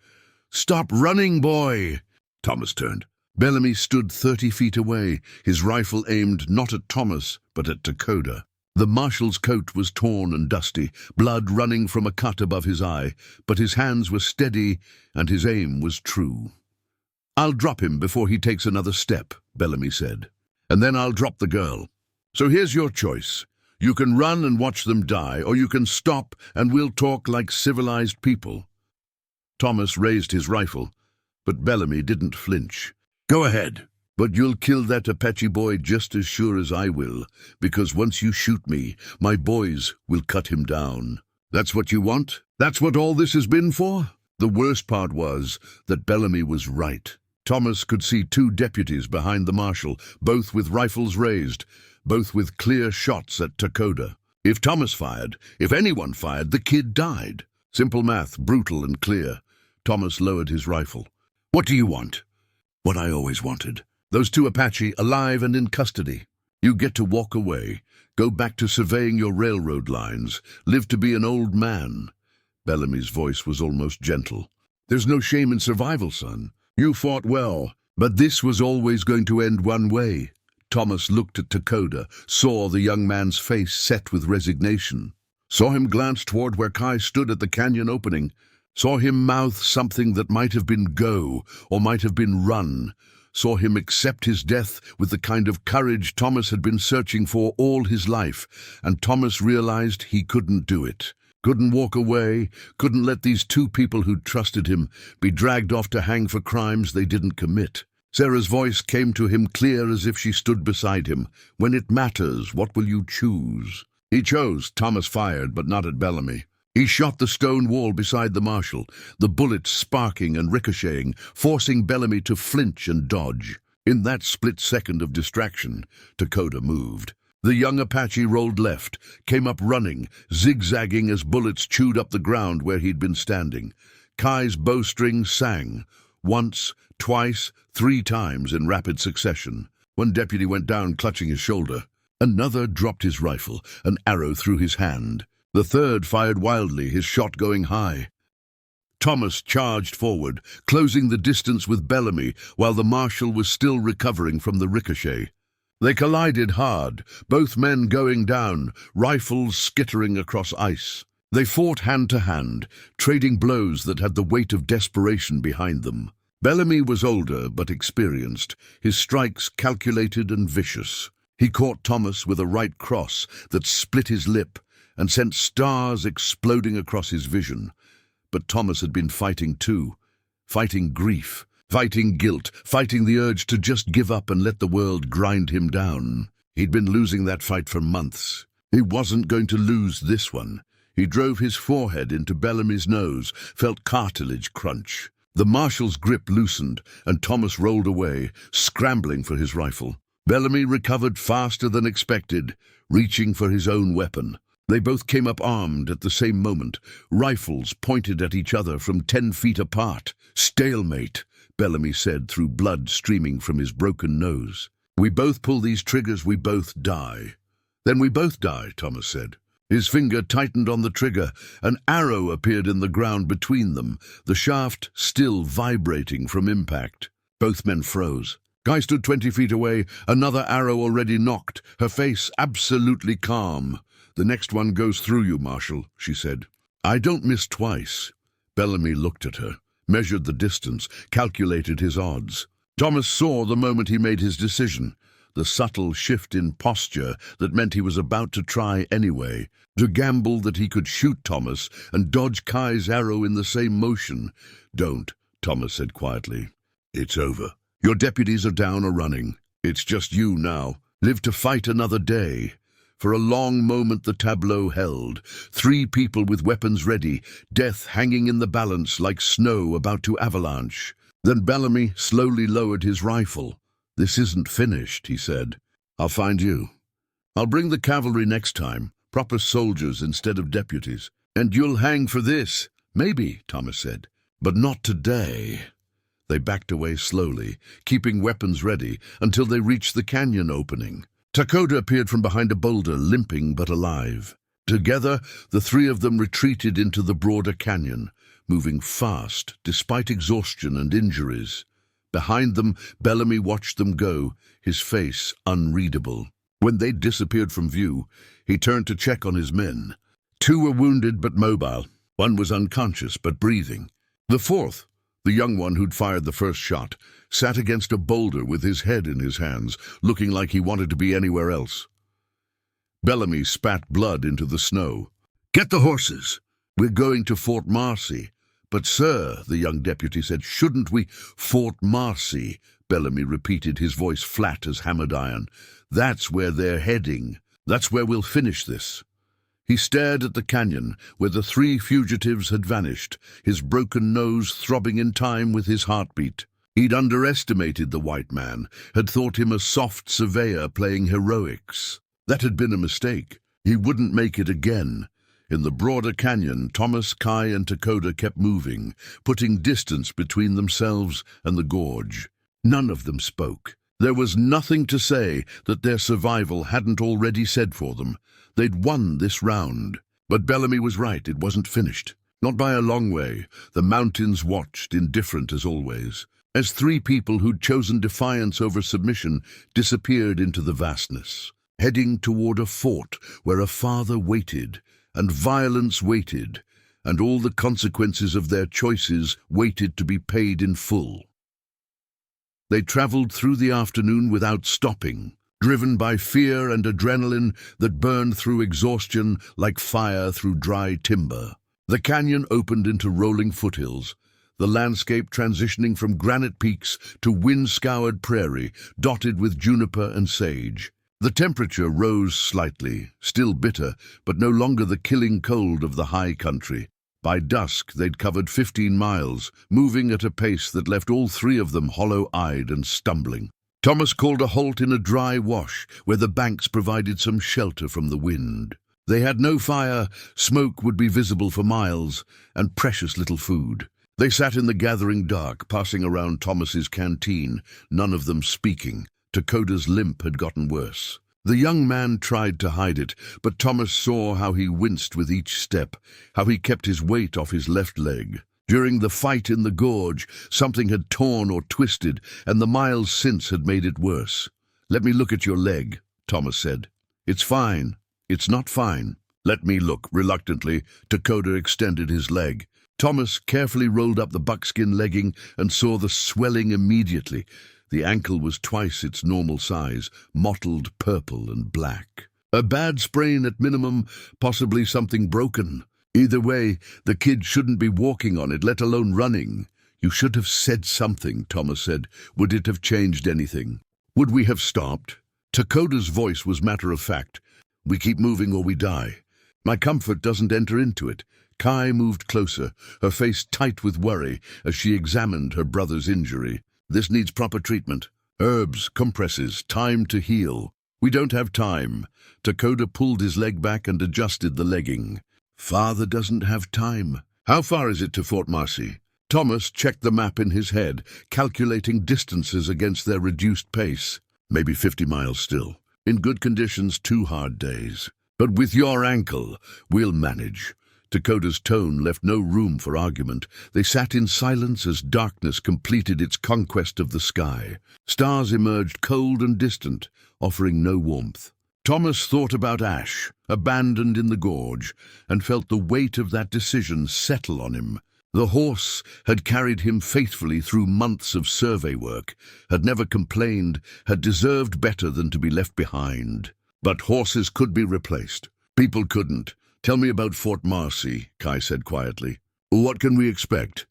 "Stop running, boy!" Thomas turned. Bellamy stood 30 feet away, his rifle aimed not at Thomas, but at Dakota. The marshal's coat was torn and dusty, blood running from a cut above his eye, but his hands were steady and his aim was true. "I'll drop him before he takes another step," Bellamy said. "And then I'll drop the girl. So here's your choice. You can run and watch them die, or you can stop and we'll talk like civilized people." Thomas raised his rifle, but Bellamy didn't flinch. "Go ahead, but you'll kill that Apache boy just as sure as I will, because once you shoot me, my boys will cut him down. That's what you want? That's what all this has been for?" The worst part was that Bellamy was right. Thomas could see 2 deputies behind the marshal, both with rifles raised, both with clear shots at Dakota. If Thomas fired, if anyone fired, the kid died. Simple math, brutal and clear. Thomas lowered his rifle. "What do you want?" "What I always wanted. Those 2 Apache, alive and in custody. You get to walk away, go back to surveying your railroad lines, live to be an old man." Bellamy's voice was almost gentle. "There's no shame in survival, son. You fought well, but this was always going to end one way." Thomas looked at Dakota, saw the young man's face set with resignation, saw him glance toward where Kai stood at the canyon opening, saw him mouth something that might have been go or might have been run, saw him accept his death with the kind of courage Thomas had been searching for all his life, and Thomas realized he couldn't do it. Couldn't walk away, couldn't let these 2 people who'd trusted him be dragged off to hang for crimes they didn't commit. Sarah's voice came to him clear as if she stood beside him. "When it matters, what will you choose?" He chose. Thomas fired, but not at Bellamy. He shot the stone wall beside the marshal, the bullets sparking and ricocheting, forcing Bellamy to flinch and dodge. In that split second of distraction, Dakota moved. The young Apache rolled left, came up running, zigzagging as bullets chewed up the ground where he'd been standing. Kai's bowstring sang, once, twice, 3 times in rapid succession. One deputy went down clutching his shoulder. Another dropped his rifle, an arrow through his hand. The third fired wildly, his shot going high. Thomas charged forward, closing the distance with Bellamy while the marshal was still recovering from the ricochet. They collided hard, both men going down, rifles skittering across ice. They fought hand to hand, trading blows that had the weight of desperation behind them. Bellamy was older but experienced, his strikes calculated and vicious. He caught Thomas with a right cross that split his lip and sent stars exploding across his vision. But Thomas had been fighting too, fighting grief, fighting guilt, fighting the urge to just give up and let the world grind him down. He'd been losing that fight for months. He wasn't going to lose this one. He drove his forehead into Bellamy's nose, felt cartilage crunch. The marshal's grip loosened, and Thomas rolled away, scrambling for his rifle. Bellamy recovered faster than expected, reaching for his own weapon. They both came up armed at the same moment, rifles pointed at each other from 10 feet apart. "Stalemate," Bellamy said through blood streaming from his broken nose. "We both pull these triggers, we both die." "Then we both die," Thomas said. His finger tightened on the trigger. An arrow appeared in the ground between them, the shaft still vibrating from impact. Both men froze. Guy stood 20 feet away, another arrow already knocked, her face absolutely calm. "The next one goes through you, Marshal," she said. "I don't miss twice." Bellamy looked at her, measured the distance, calculated his odds. Thomas saw the moment he made his decision, the subtle shift in posture that meant he was about to try anyway, to gamble that he could shoot Thomas and dodge Kai's arrow in the same motion. "Don't," Thomas said quietly. "It's over. Your deputies are down or running. It's just you now. Live to fight another day." For a long moment the tableau held. 3 people with weapons ready, death hanging in the balance like snow about to avalanche. Then Bellamy slowly lowered his rifle. "This isn't finished," he said. "I'll find you. I'll bring the cavalry next time, proper soldiers instead of deputies. And you'll hang for this." "Maybe," Thomas said, "but not today." They backed away slowly, keeping weapons ready until they reached the canyon opening. Dakota appeared from behind a boulder, limping but alive. Together, the 3 of them retreated into the broader canyon, moving fast despite exhaustion and injuries. Behind them, Bellamy watched them go, his face unreadable. When they disappeared from view, he turned to check on his men. 2 were wounded but mobile. 1 was unconscious but breathing. The 4th, the young one who'd fired the first shot, sat against a boulder with his head in his hands, looking like he wanted to be anywhere else. Bellamy spat blood into the snow. "Get the horses. We're going to Fort Marcy." "But, sir," the young deputy said, "shouldn't we—" "Fort Marcy," Bellamy repeated, his voice flat as hammered iron. "That's where they're heading. That's where we'll finish this." He stared at the canyon, where the 3 fugitives had vanished, his broken nose throbbing in time with his heartbeat. He'd underestimated the white man, had thought him a soft surveyor playing heroics. That had been a mistake. He wouldn't make it again. In the broader canyon, Thomas, Kai, and Dakota kept moving, putting distance between themselves and the gorge. None of them spoke. There was nothing to say that their survival hadn't already said for them. They'd won this round. But Bellamy was right, it wasn't finished. Not by a long way. The mountains watched, indifferent as always, as 3 people who'd chosen defiance over submission disappeared into the vastness, heading toward a fort where a father waited, and violence waited, and all the consequences of their choices waited to be paid in full. They traveled through the afternoon without stopping, driven by fear and adrenaline that burned through exhaustion like fire through dry timber. The canyon opened into rolling foothills, the landscape transitioning from granite peaks to wind-scoured prairie, dotted with juniper and sage. The temperature rose slightly, still bitter, but no longer the killing cold of the high country. By dusk, they'd covered 15 miles, moving at a pace that left all 3 of them hollow-eyed and stumbling. Thomas called a halt in a dry wash, where the banks provided some shelter from the wind. They had no fire, smoke would be visible for miles, and precious little food. They sat in the gathering dark, passing around Thomas's canteen, none of them speaking. Dakota's limp had gotten worse. The young man tried to hide it, but Thomas saw how he winced with each step, how he kept his weight off his left leg. During the fight in the gorge, something had torn or twisted, and the miles since had made it worse. "Let me look at your leg," Thomas said. "It's fine. It's not fine." "Let me look." Reluctantly, Dakota extended his leg. Thomas carefully rolled up the buckskin legging and saw the swelling immediately. The ankle was twice its normal size, mottled purple and black. A bad sprain at minimum, possibly something broken. Either way, the kid shouldn't be walking on it, let alone running. "You should have said something," Thomas said. "Would it have changed anything? Would we have stopped?" Dakota's voice was matter-of-fact. "We keep moving or we die. My comfort doesn't enter into it. Kai moved closer, her face tight with worry as she examined her brother's injury. "This needs proper treatment. Herbs, compresses, time to heal." "We don't have time." Dakota pulled his leg back and adjusted the legging. "Father doesn't have time." "How far is it to Fort Marcy?" Thomas checked the map in his head, calculating distances against their reduced pace. "Maybe 50 miles still. In good conditions, 2 hard days. But with your ankle, we'll manage." Dakota's tone left no room for argument. They sat in silence as darkness completed its conquest of the sky. Stars emerged cold and distant, offering no warmth. Thomas thought about Ash, abandoned in the gorge, and felt the weight of that decision settle on him. The horse had carried him faithfully through months of survey work, had never complained, had deserved better than to be left behind. But horses could be replaced. People couldn't. "Tell me about Fort Marcy," Kai said quietly. "What can we expect?"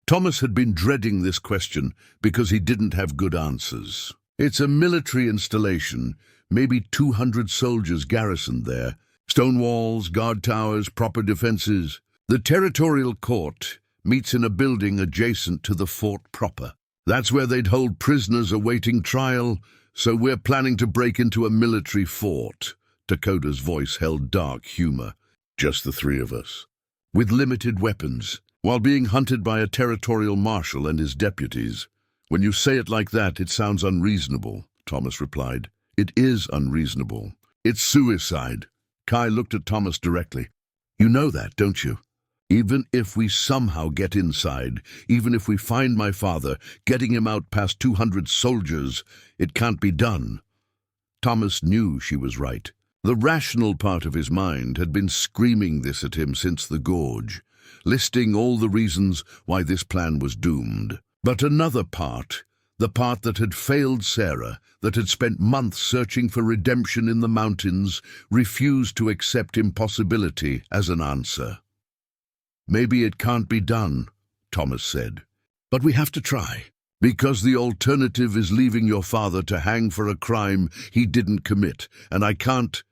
Thomas had been dreading this question because he didn't have good answers. "It's a military installation, maybe 200 soldiers garrisoned there. Stone walls, guard towers, proper defenses. The territorial court meets in a building adjacent to the fort proper. That's where they'd hold prisoners awaiting trial, so we're planning to break into a military fort." Dakota's voice held dark humor. "Just the 3 of us, with limited weapons, while being hunted by a territorial marshal and his deputies." "When you say it like that, it sounds unreasonable," Thomas replied. "It is unreasonable. It's suicide." Kai looked at Thomas directly. "You know that, don't you? Even if we somehow get inside, even if we find my father, getting him out past 200 soldiers, it can't be done." Thomas knew she was right. The rational part of his mind had been screaming this at him since the gorge, listing all the reasons why this plan was doomed. But another part, the part that had failed Sarah, that had spent months searching for redemption in the mountains, refused to accept impossibility as an answer. "Maybe it can't be done," Thomas said. "But we have to try. Because the alternative is leaving your father to hang for a crime he didn't commit, and I can't—"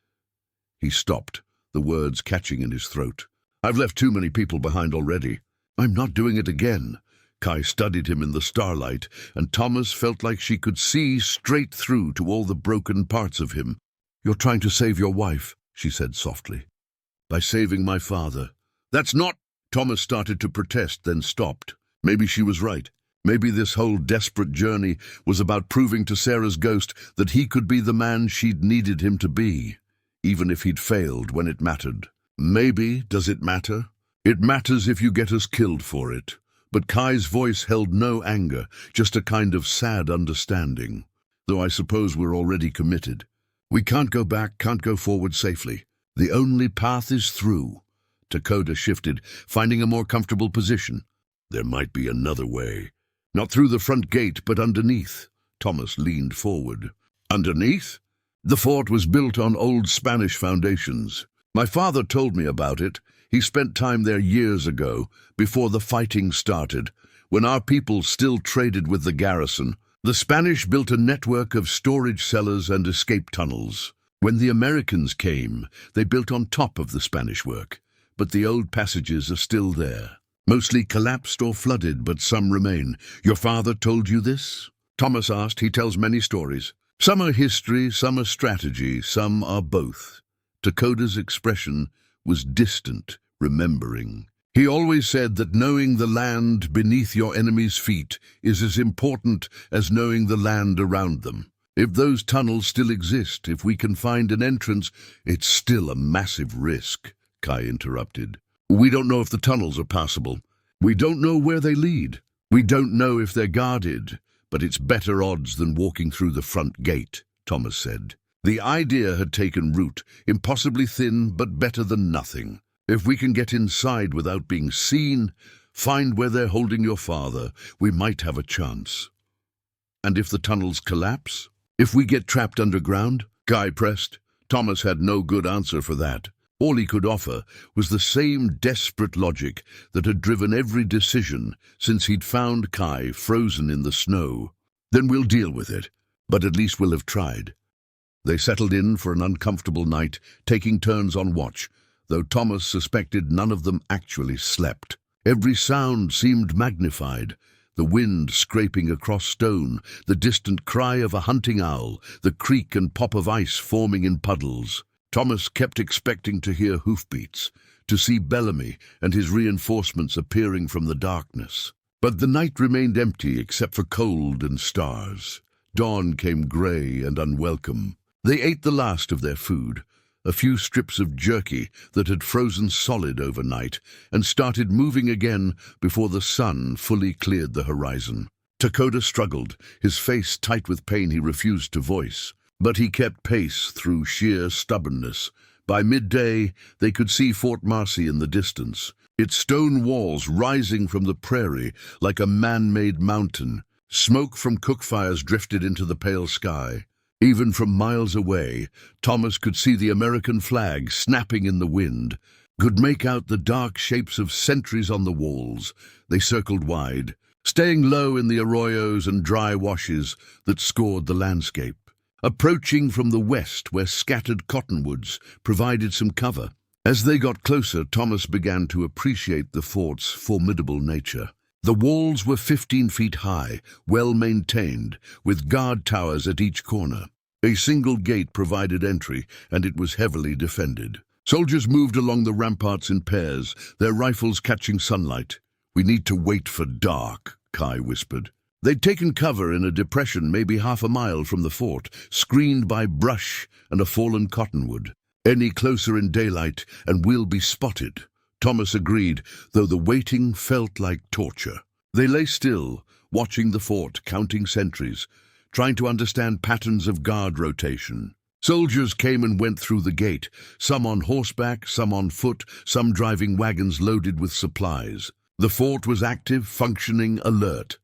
He stopped, the words catching in his throat. "I've left too many people behind already. I'm not doing it again." Kai studied him in the starlight, and Thomas felt like she could see straight through to all the broken parts of him. "You're trying to save your wife," she said softly. "By saving my father." "That's not—" Thomas started to protest, then stopped. Maybe she was right. Maybe this whole desperate journey was about proving to Sarah's ghost that he could be the man she'd needed him to be, even if he'd failed when it mattered. Maybe, does it matter? It matters if you get us killed for it. But Kai's voice held no anger, just a kind of sad understanding. Though I suppose we're already committed. We can't go back, can't go forward safely. The only path is through. Dakota shifted, finding a more comfortable position. "There might be another way. Not through the front gate, but underneath." Thomas leaned forward. "Underneath?" "The fort was built on old Spanish foundations. My father told me about it. He spent time there years ago, before the fighting started, when our people still traded with the garrison. The Spanish built a network of storage cellars and escape tunnels. When the Americans came, they built on top of the Spanish work. But the old passages are still there. Mostly collapsed or flooded, but some remain. Your father told you this?" Thomas asked. "He tells many stories. Some are history, some are strategy, some are both." Dakota's expression was distant, remembering. "He always said that knowing the land beneath your enemy's feet is as important as knowing the land around them. If those tunnels still exist, if we can find an entrance, it's still a massive risk." Kai interrupted. "We don't know if the tunnels are passable. We don't know where they lead. We don't know if they're guarded, but it's better odds than walking through the front gate," Thomas said. The idea had taken root, impossibly thin, but better than nothing. If we can get inside without being seen, find where they're holding your father, we might have a chance. "And if the tunnels collapse? If we get trapped underground?" Guy pressed. Thomas had no good answer for that. All he could offer was the same desperate logic that had driven every decision since he'd found Kai frozen in the snow. "Then we'll deal with it, but at least we'll have tried." They settled in for an uncomfortable night, taking turns on watch. though Thomas suspected none of them actually slept. Every sound seemed magnified. The wind scraping across stone, the distant cry of a hunting owl, the creak and pop of ice forming in puddles. Thomas kept expecting to hear hoofbeats, to see Bellamy and his reinforcements appearing from the darkness. But the night remained empty except for cold and stars. Dawn came grey and unwelcome. They ate the last of their food, a few strips of jerky that had frozen solid overnight, and started moving again before the sun fully cleared the horizon. Dakota struggled, his face tight with pain he refused to voice. But he kept pace through sheer stubbornness. By midday, they could see Fort Marcy in the distance, its stone walls rising from the prairie like a man-made mountain. Smoke from cook fires drifted into the pale sky. Even from miles away, Thomas could see the American flag snapping in the wind, could make out the dark shapes of sentries on the walls. They circled wide, staying low in the arroyos and dry washes that scored the landscape. Approaching from the west where scattered cottonwoods provided some cover. As they got closer, Thomas began to appreciate the fort's formidable nature. The walls were 15 feet high, well maintained, with guard towers at each corner. A single gate provided entry, and it was heavily defended. Soldiers moved along the ramparts in pairs, their rifles catching sunlight. "We need to wait for dark," Kai whispered. They'd taken cover in a depression maybe half a mile from the fort, screened by brush and a fallen cottonwood. "Any closer in daylight, and we'll be spotted," Thomas agreed, though the waiting felt like torture. They lay still, watching the fort, counting sentries, trying to understand patterns of guard rotation. Soldiers came and went through the gate, some on horseback, some on foot, some driving wagons loaded with supplies. The fort was active, functioning, alert.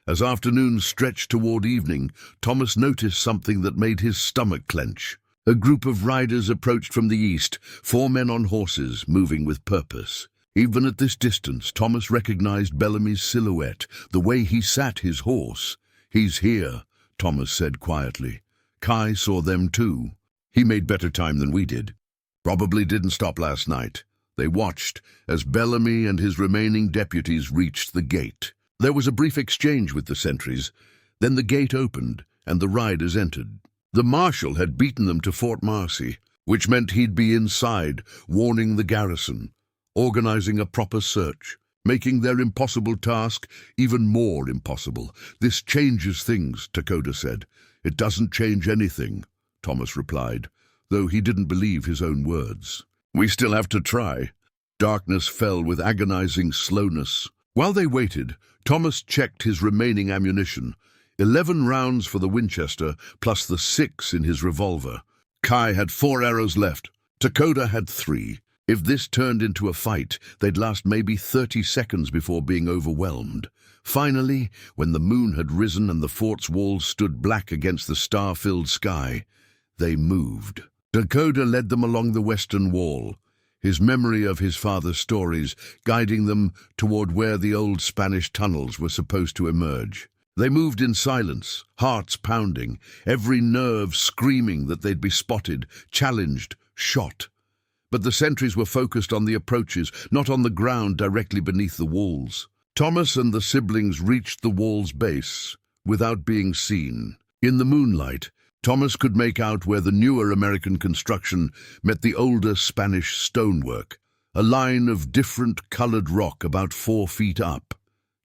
As afternoon stretched toward evening, Thomas noticed something that made his stomach clench. A group of riders approached from the east, 4 men on horses, moving with purpose. Even at this distance, Thomas recognized Bellamy's silhouette, the way he sat his horse. "He's here," Thomas said quietly. Kai saw them too. He made better time than we did. Probably didn't stop last night. They watched as Bellamy and his remaining deputies reached the gate. There was a brief exchange with the sentries. Then the gate opened, and the riders entered. The marshal had beaten them to Fort Marcy, which meant he'd be inside, warning the garrison, organizing a proper search, making their impossible task even more impossible. "This changes things," Dakota said. "It doesn't change anything," Thomas replied, though he didn't believe his own words. "We still have to try." Darkness fell with agonizing slowness. While they waited, Thomas checked his remaining ammunition. 11 rounds for the Winchester, plus the 6 in his revolver. Kai had 4 arrows left. Dakota had 3. If this turned into a fight, they'd last maybe 30 seconds before being overwhelmed. Finally, when the moon had risen and the fort's walls stood black against the star-filled sky, they moved. Dakota led them along the western wall, his memory of his father's stories guiding them toward where the old Spanish tunnels were supposed to emerge. They moved in silence, hearts pounding, every nerve screaming that they'd be spotted, challenged, shot. But the sentries were focused on the approaches, not on the ground directly beneath the walls. Thomas and the siblings reached the wall's base without being seen. In the moonlight, Thomas could make out where the newer American construction met the older Spanish stonework, a line of different colored rock about 4 feet up.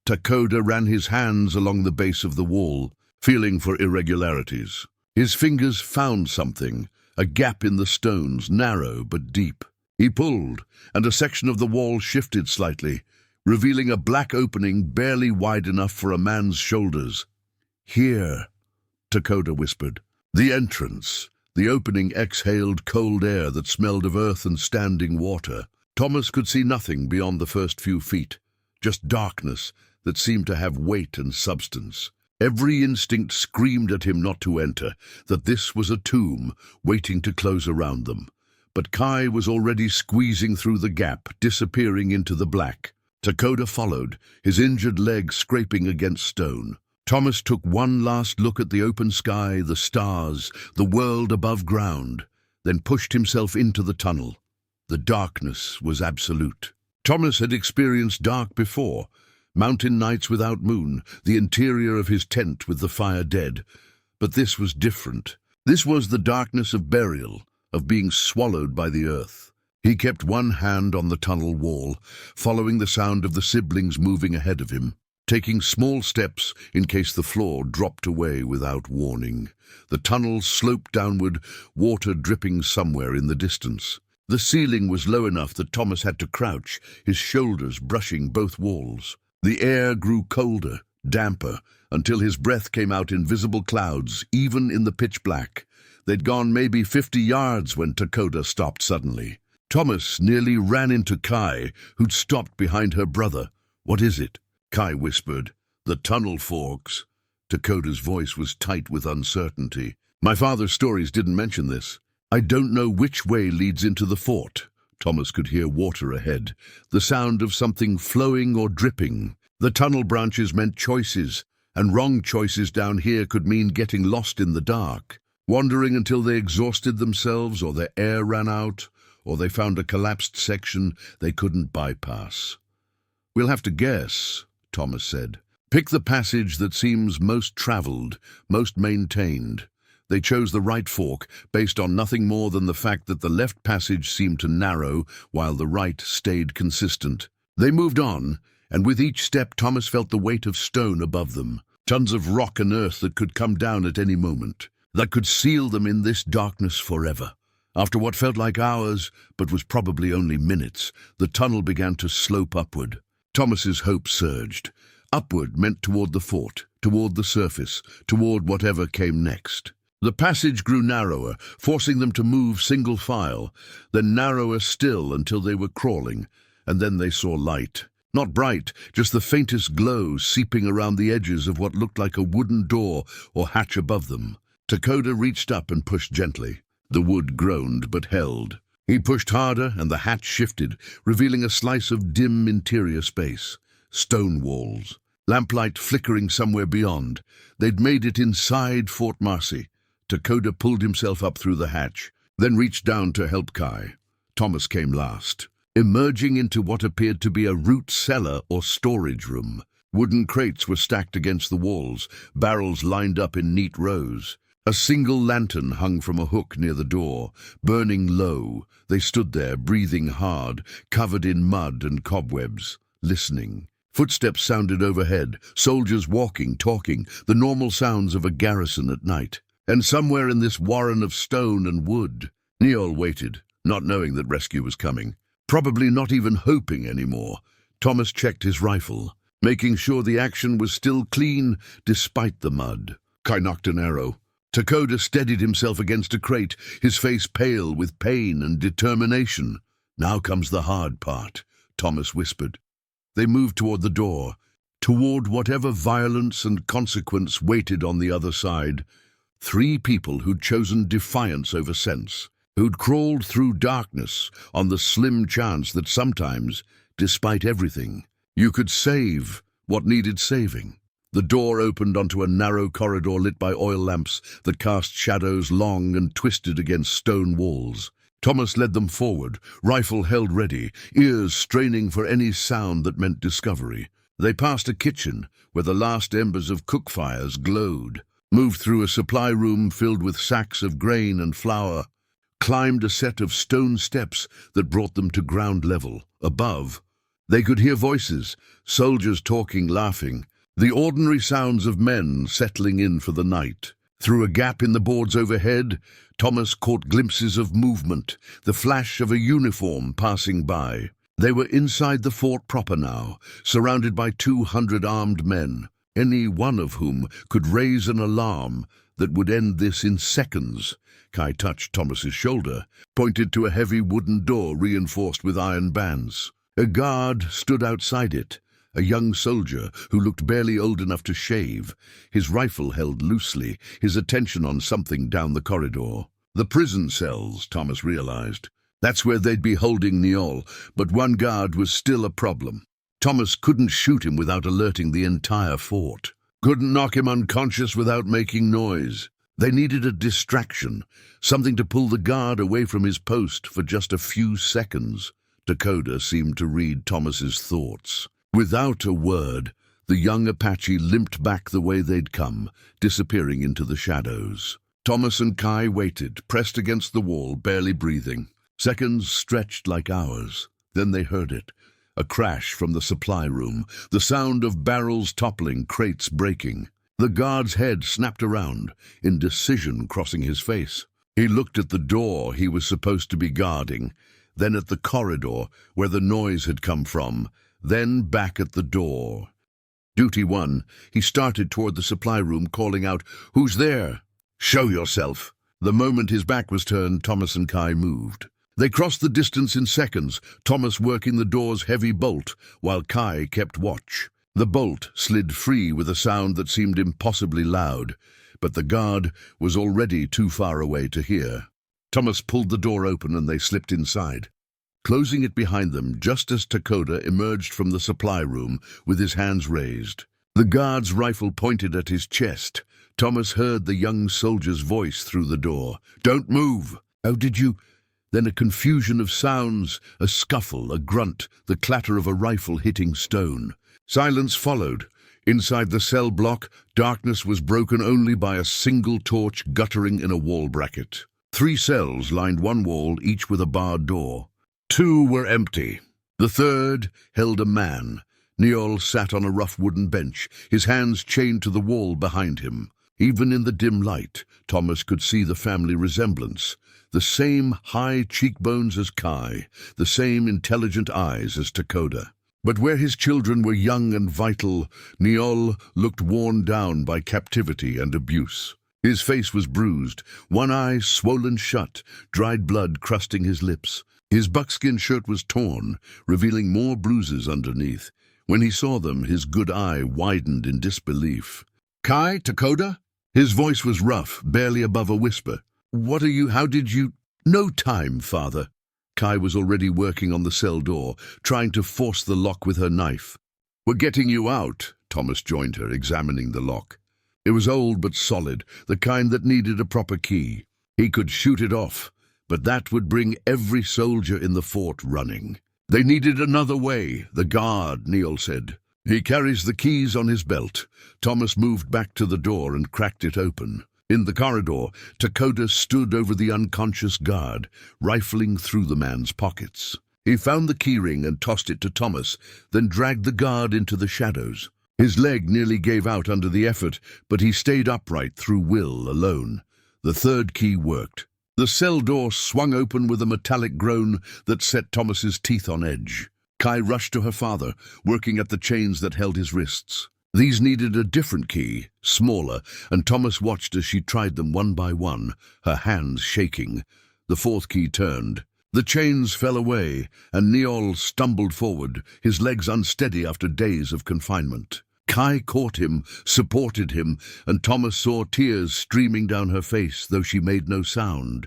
Dakota ran his hands along the base of the wall, feeling for irregularities. His fingers found something, a gap in the stones, narrow but deep. He pulled, and a section of the wall shifted slightly, revealing a black opening barely wide enough for a man's shoulders. "Here," Dakota whispered. The entrance. The opening exhaled cold air that smelled of earth and standing water. Thomas could see nothing beyond the first few feet, just darkness that seemed to have weight and substance. Every instinct screamed at him not to enter, that this was a tomb waiting to close around them. But Kai was already squeezing through the gap, disappearing into the black. Dakota followed, his injured leg scraping against stone. Thomas took one last look at the open sky, the stars, the world above ground, then pushed himself into the tunnel. The darkness was absolute. Thomas had experienced dark before. Mountain nights without moon, the interior of his tent with the fire dead. But this was different. This was the darkness of burial, of being swallowed by the earth. He kept one hand on the tunnel wall, following the sound of the siblings moving ahead of him, taking small steps in case the floor dropped away without warning. The tunnel sloped downward, water dripping somewhere in the distance. The ceiling was low enough that Thomas had to crouch, his shoulders brushing both walls. The air grew colder, damper, until his breath came out in visible clouds, even in the pitch black. They'd gone maybe 50 yards when Dakota stopped suddenly. Thomas nearly ran into Kai, who'd stopped behind her brother. "What is it?" Kai whispered. "The tunnel forks." Dakota's voice was tight with uncertainty. "My father's stories didn't mention this. I don't know which way leads into the fort." Thomas could hear water ahead, the sound of something flowing or dripping. The tunnel branches meant choices, and wrong choices down here could mean getting lost in the dark, wandering until they exhausted themselves or their air ran out, or they found a collapsed section they couldn't bypass. "We'll have to guess," Thomas said. "Pick the passage that seems most traveled, most maintained." They chose the right fork based on nothing more than the fact that the left passage seemed to narrow while the right stayed consistent. They moved on, and with each step Thomas felt the weight of stone above them, tons of rock and earth that could come down at any moment, that could seal them in this darkness forever. After what felt like hours, but was probably only minutes, the tunnel began to slope upward. Thomas's hope surged. Upward meant toward the fort, toward the surface, toward whatever came next. The passage grew narrower, forcing them to move single file, then narrower still until they were crawling, and then they saw light. Not bright, just the faintest glow seeping around the edges of what looked like a wooden door or hatch above them. Dakota reached up and pushed gently. The wood groaned but held. He pushed harder and the hatch shifted, revealing a slice of dim interior space. Stone walls. Lamplight flickering somewhere beyond. They'd made it inside Fort Marcy. Dakota pulled himself up through the hatch, then reached down to help Kai. Thomas came last, emerging into what appeared to be a root cellar or storage room. Wooden crates were stacked against the walls, barrels lined up in neat rows. A single lantern hung from a hook near the door, burning low. They stood there, breathing hard, covered in mud and cobwebs, listening. Footsteps sounded overhead, soldiers walking, talking, the normal sounds of a garrison at night. And somewhere in this warren of stone and wood, Neol waited, not knowing that rescue was coming, probably not even hoping anymore. Thomas checked his rifle, making sure the action was still clean despite the mud. Kai knocked an arrow. Dakota steadied himself against a crate, his face pale with pain and determination. "Now comes the hard part," Thomas whispered. They moved toward the door, toward whatever violence and consequence waited on the other side. 3 people who'd chosen defiance over sense, who'd crawled through darkness on the slim chance that sometimes, despite everything, you could save what needed saving. The door opened onto a narrow corridor lit by oil lamps that cast shadows long and twisted against stone walls. Thomas led them forward, rifle held ready, ears straining for any sound that meant discovery. They passed a kitchen where the last embers of cook fires glowed, moved through a supply room filled with sacks of grain and flour, climbed a set of stone steps that brought them to ground level. Above, they could hear voices, soldiers talking, laughing, the ordinary sounds of men settling in for the night. Through a gap in the boards overhead, Thomas caught glimpses of movement, the flash of a uniform passing by. They were inside the fort proper now, surrounded by 200 armed men, any one of whom could raise an alarm that would end this in seconds. Kai touched Thomas's shoulder, pointed to a heavy wooden door reinforced with iron bands. A guard stood outside it, a young soldier who looked barely old enough to shave, his rifle held loosely, his attention on something down the corridor. The prison cells, Thomas realized. That's where they'd be holding Neol, but one guard was still a problem. Thomas couldn't shoot him without alerting the entire fort. Couldn't knock him unconscious without making noise. They needed a distraction, something to pull the guard away from his post for just a few seconds. Dakota seemed to read Thomas's thoughts. Without a word, the young Apache limped back the way they'd come, disappearing into the shadows. Thomas and Kai waited, pressed against the wall, barely breathing. Seconds stretched like hours. Then they heard it. A crash from the supply room, the sound of barrels toppling, crates breaking. The guard's head snapped around, indecision crossing his face. He looked at the door he was supposed to be guarding, then at the corridor where the noise had come from, then back at the door. Duty 1, he started toward the supply room, calling out, "Who's there?" "Show yourself." The moment his back was turned, Thomas and Kai moved. They crossed the distance in seconds, Thomas working the door's heavy bolt, while Kai kept watch. The bolt slid free with a sound that seemed impossibly loud, but the guard was already too far away to hear. Thomas pulled the door open and they slipped inside, closing it behind them just as Dakota emerged from the supply room with his hands raised. The guard's rifle pointed at his chest. Thomas heard the young soldier's voice through the door. "Don't move!" "How did you—" Then a confusion of sounds, a scuffle, a grunt, the clatter of a rifle hitting stone. Silence followed. Inside the cell block, darkness was broken only by a single torch guttering in a wall bracket. 3 cells lined one wall, each with a barred door. 2 were empty. The third held a man. Niol sat on a rough wooden bench, his hands chained to the wall behind him. Even in the dim light, Thomas could see the family resemblance. The same high cheekbones as Kai, the same intelligent eyes as Dakota. But where his children were young and vital, Niol looked worn down by captivity and abuse. His face was bruised, one eye swollen shut, dried blood crusting his lips. His buckskin shirt was torn, revealing more bruises underneath. When he saw them, his good eye widened in disbelief. "Kai, Dakota?" His voice was rough, barely above a whisper. "What are you— how did you—" "No time, father." Kai was already working on the cell door, trying to force the lock with her knife. "We're getting you out." Thomas joined her, examining the lock. It was old but solid, the kind that needed a proper key. He could shoot it off, but that would bring every soldier in the fort running. "They needed another way, the guard," Niol said. "He carries the keys on his belt." Thomas moved back to the door and cracked it open. In the corridor, Dakota stood over the unconscious guard, rifling through the man's pockets. He found the keyring and tossed it to Thomas, then dragged the guard into the shadows. His leg nearly gave out under the effort, but he stayed upright through will alone. The third key worked. The cell door swung open with a metallic groan that set Thomas's teeth on edge. Kai rushed to her father, working at the chains that held his wrists. These needed a different key, smaller, and Thomas watched as she tried them one by one, her hands shaking. The fourth key turned. The chains fell away, and Niol stumbled forward, his legs unsteady after days of confinement. Kai caught him, supported him, and Thomas saw tears streaming down her face, though she made no sound.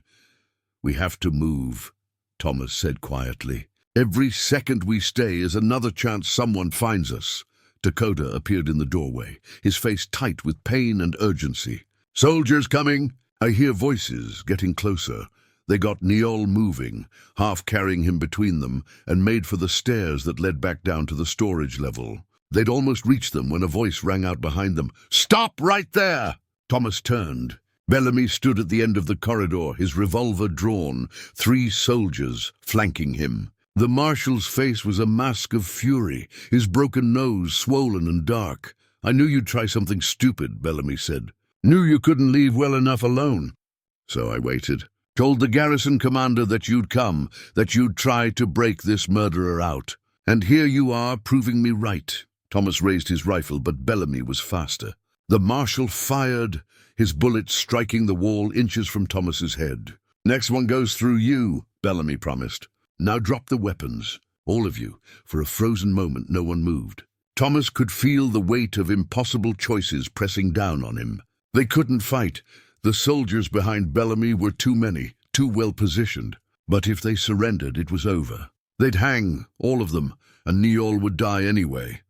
"We have to move," Thomas said quietly. "Every second we stay is another chance someone finds us." Dakota appeared in the doorway, his face tight with pain and urgency. "Soldiers coming!" I hear voices getting closer. They got Niol moving, half carrying him between them, and made for the stairs that led back down to the storage level. They'd almost reached them when a voice rang out behind them. "Stop right there!" Thomas turned. Bellamy stood at the end of the corridor, his revolver drawn, 3 soldiers flanking him. The marshal's face was a mask of fury, his broken nose swollen and dark. "I knew you'd try something stupid," Bellamy said. "Knew you couldn't leave well enough alone." "So I waited. Told the garrison commander that you'd come, that you'd try to break this murderer out. And here you are, proving me right." Thomas raised his rifle, but Bellamy was faster. The marshal fired, his bullet striking the wall inches from Thomas's head. "Next one goes through you," Bellamy promised. "Now drop the weapons, all of you." For a frozen moment, no one moved. Thomas could feel the weight of impossible choices pressing down on him. They couldn't fight. The soldiers behind Bellamy were too many, too well positioned. But if they surrendered, it was over. They'd hang, all of them, and Niol would die anyway.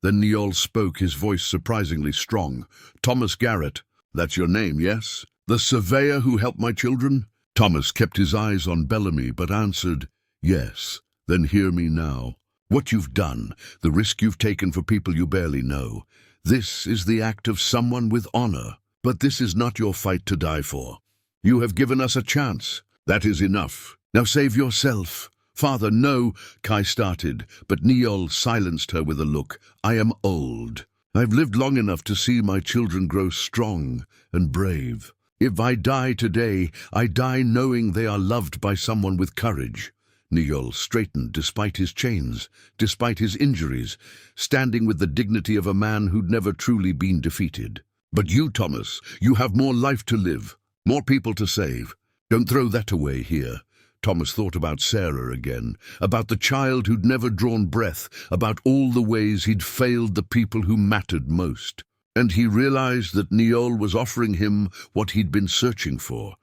Then Niol spoke, his voice surprisingly strong. "Thomas Garrett. That's your name, yes?" The surveyor who helped my children? Thomas kept his eyes on Bellamy, but answered, "Yes." "Then hear me now. What you've done, the risk you've taken for people you barely know, this is the act of someone with honor. But this is not your fight to die for. You have given us a chance. That is enough. Now save yourself." "Father, no," Kai started, but Niall silenced her with a look. "I am old. I've lived long enough to see my children grow strong and brave. If I die today, I die knowing they are loved by someone with courage." Niall straightened despite his chains, despite his injuries, standing with the dignity of a man who'd never truly been defeated. "But you, Thomas, you have more life to live, more people to save. Don't throw that away here." Thomas thought about Sarah again, about the child who'd never drawn breath, about all the ways he'd failed the people who mattered most. And he realized that Niall was offering him what he'd been searching for,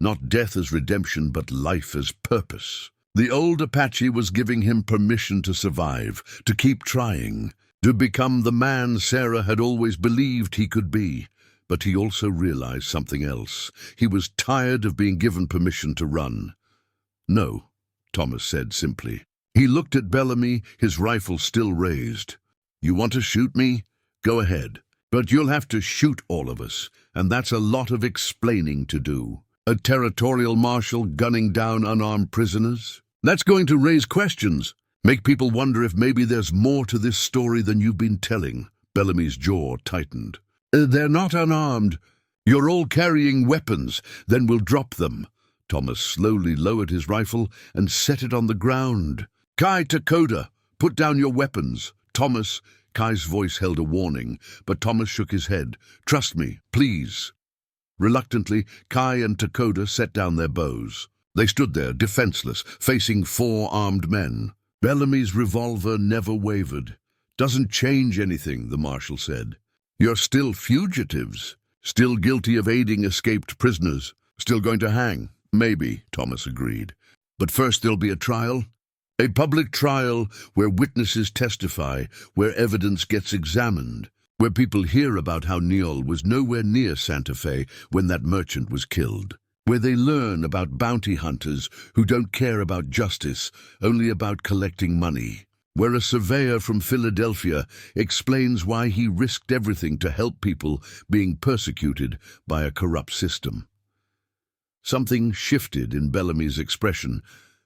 not death as redemption, but life as purpose. The old Apache was giving him permission to survive, to keep trying, to become the man Sarah had always believed he could be. But he also realized something else. He was tired of being given permission to run. "No," Thomas said simply. He looked at Bellamy, his rifle still raised. "You want to shoot me? Go ahead. But you'll have to shoot all of us, and that's a lot of explaining to do. A territorial marshal gunning down unarmed prisoners? That's going to raise questions, make people wonder if maybe there's more to this story than you've been telling." Bellamy's jaw tightened. "They're not unarmed. You're all carrying weapons, then we'll drop them." Thomas slowly lowered his rifle and set it on the ground. "Kai, Dakota, put down your weapons." "Thomas," Kai's voice held a warning, but Thomas shook his head. "Trust me, please." Reluctantly, Kai and Dakota set down their bows. They stood there, defenseless, facing 4 armed men. Bellamy's revolver never wavered. "Doesn't change anything," the marshal said. "You're still fugitives, still guilty of aiding escaped prisoners, still going to hang." "Maybe," Thomas agreed. "But first there'll be a trial. A public trial where witnesses testify, where evidence gets examined, where people hear about how Niall was nowhere near Santa Fe when that merchant was killed, where they learn about bounty hunters who don't care about justice, only about collecting money, where a surveyor from Philadelphia explains why he risked everything to help people being persecuted by a corrupt system." Something shifted in Bellamy's expression,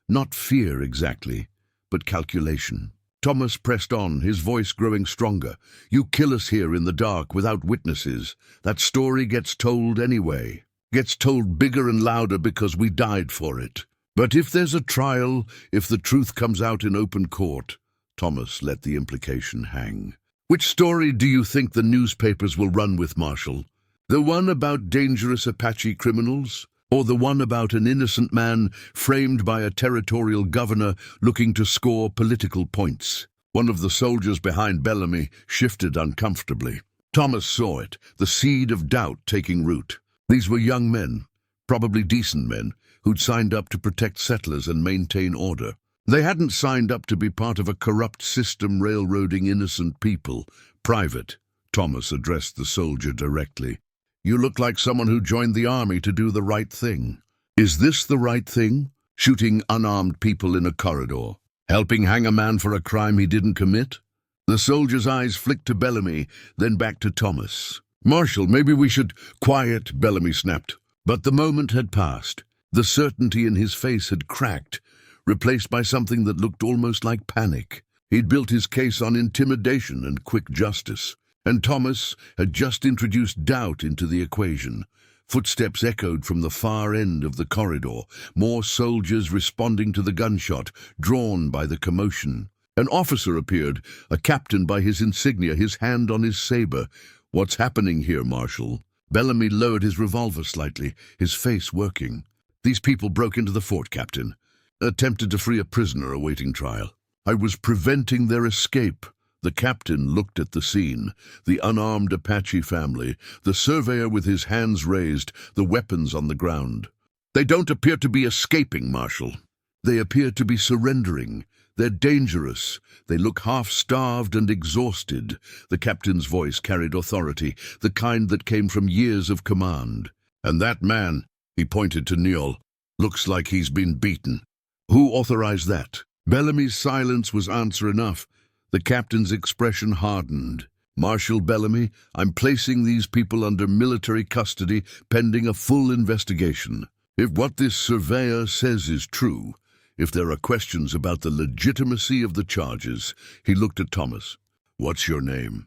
not fear exactly, but calculation. Thomas pressed on, his voice growing stronger. "You kill us here in the dark without witnesses. That story gets told anyway. Gets told bigger and louder because we died for it. But if there's a trial, if the truth comes out in open court," Thomas let the implication hang. "Which story do you think the newspapers will run with, Marshal? The one about dangerous Apache criminals? Or the one about an innocent man framed by a territorial governor looking to score political points?" One of the soldiers behind Bellamy shifted uncomfortably. Thomas saw it, the seed of doubt taking root. These were young men, probably decent men, who'd signed up to protect settlers and maintain order. They hadn't signed up to be part of a corrupt system railroading innocent people. "Private," Thomas addressed the soldier directly. "You look like someone who joined the army to do the right thing. Is this the right thing? Shooting unarmed people in a corridor? Helping hang a man for a crime he didn't commit?" The soldier's eyes flicked to Bellamy, then back to Thomas. "Marshal, maybe we should—" "Quiet," Bellamy snapped. But the moment had passed. The certainty in his face had cracked, replaced by something that looked almost like panic. He'd built his case on intimidation and quick justice. And Thomas had just introduced doubt into the equation. Footsteps echoed from the far end of the corridor, more soldiers responding to the gunshot, drawn by the commotion. An officer appeared, a captain by his insignia, his hand on his saber. "What's happening here, Marshal?" Bellamy lowered his revolver slightly, his face working. "These people broke into the fort, Captain. Attempted to free a prisoner awaiting trial. I was preventing their escape." The captain looked at the scene, the unarmed Apache family, the surveyor with his hands raised, the weapons on the ground. "They don't appear to be escaping, Marshal. They appear to be surrendering. They're dangerous. They look half-starved and exhausted." The captain's voice carried authority, the kind that came from years of command. And that man, he pointed to Niall, looks like he's been beaten. Who authorized that? Bellamy's silence was answer enough. The captain's expression hardened. Marshal Bellamy, I'm placing these people under military custody pending a full investigation. If what this surveyor says is true, if there are questions about the legitimacy of the charges, he looked at Thomas. What's your name?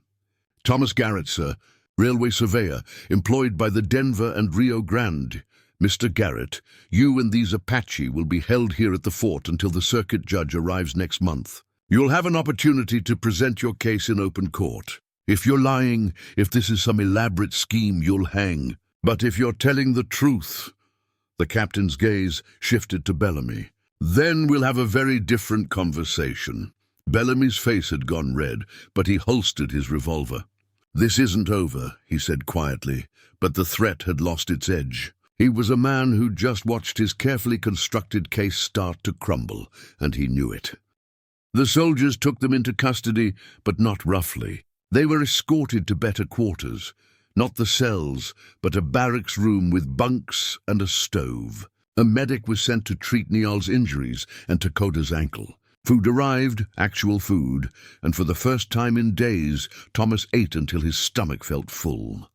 Thomas Garrett, sir. Railway surveyor, employed by the Denver and Rio Grande. Mr. Garrett, you and these Apache will be held here at the fort until the circuit judge arrives next month. You'll have an opportunity to present your case in open court. If you're lying, if this is some elaborate scheme, you'll hang. But if you're telling the truth, the captain's gaze shifted to Bellamy. Then we'll have a very different conversation. Bellamy's face had gone red, but he holstered his revolver. This isn't over, he said quietly, but the threat had lost its edge. He was a man who'd just watched his carefully constructed case start to crumble, and he knew it. The soldiers took them into custody, but not roughly. They were escorted to better quarters, not the cells, but a barracks room with bunks and a stove. A medic was sent to treat Niall's injuries and Dakota's ankle. Food arrived, actual food, and for the first time in days, Thomas ate until his stomach felt full.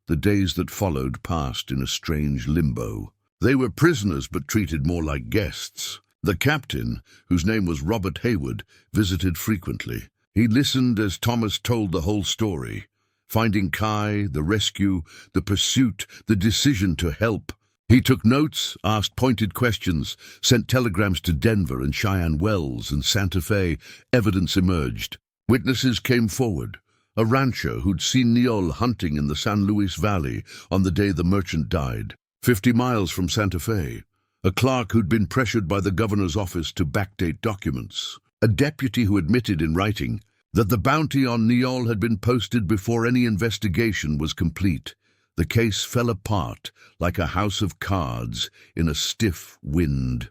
The days that followed passed in a strange limbo. They were prisoners but treated more like guests. The captain, whose name was Robert Hayward, visited frequently. He listened as Thomas told the whole story. Finding Kai, the rescue, the pursuit, the decision to help. He took notes, asked pointed questions, sent telegrams to Denver and Cheyenne Wells and Santa Fe. Evidence emerged. Witnesses came forward. A rancher who'd seen Niall hunting in the San Luis Valley on the day the merchant died, 50 miles from Santa Fe. A clerk who'd been pressured by the governor's office to backdate documents. A deputy who admitted in writing that the bounty on Niall had been posted before any investigation was complete. The case fell apart like a house of cards in a stiff wind.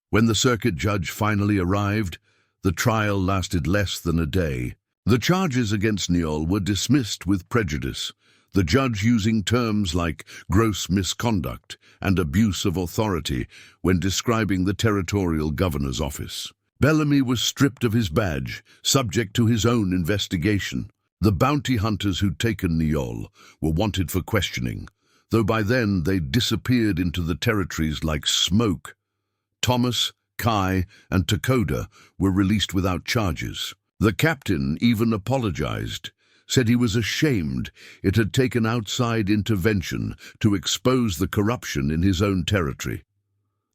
When the circuit judge finally arrived, the trial lasted less than a day. The charges against Niall were dismissed with prejudice, the judge using terms like gross misconduct and abuse of authority when describing the territorial governor's office. Bellamy was stripped of his badge, subject to his own investigation. The bounty hunters who'd taken Niall were wanted for questioning, though by then they'd disappeared into the territories like smoke. Thomas, Kai, and Dakota were released without charges. The captain even apologized, said he was ashamed it had taken outside intervention to expose the corruption in his own territory.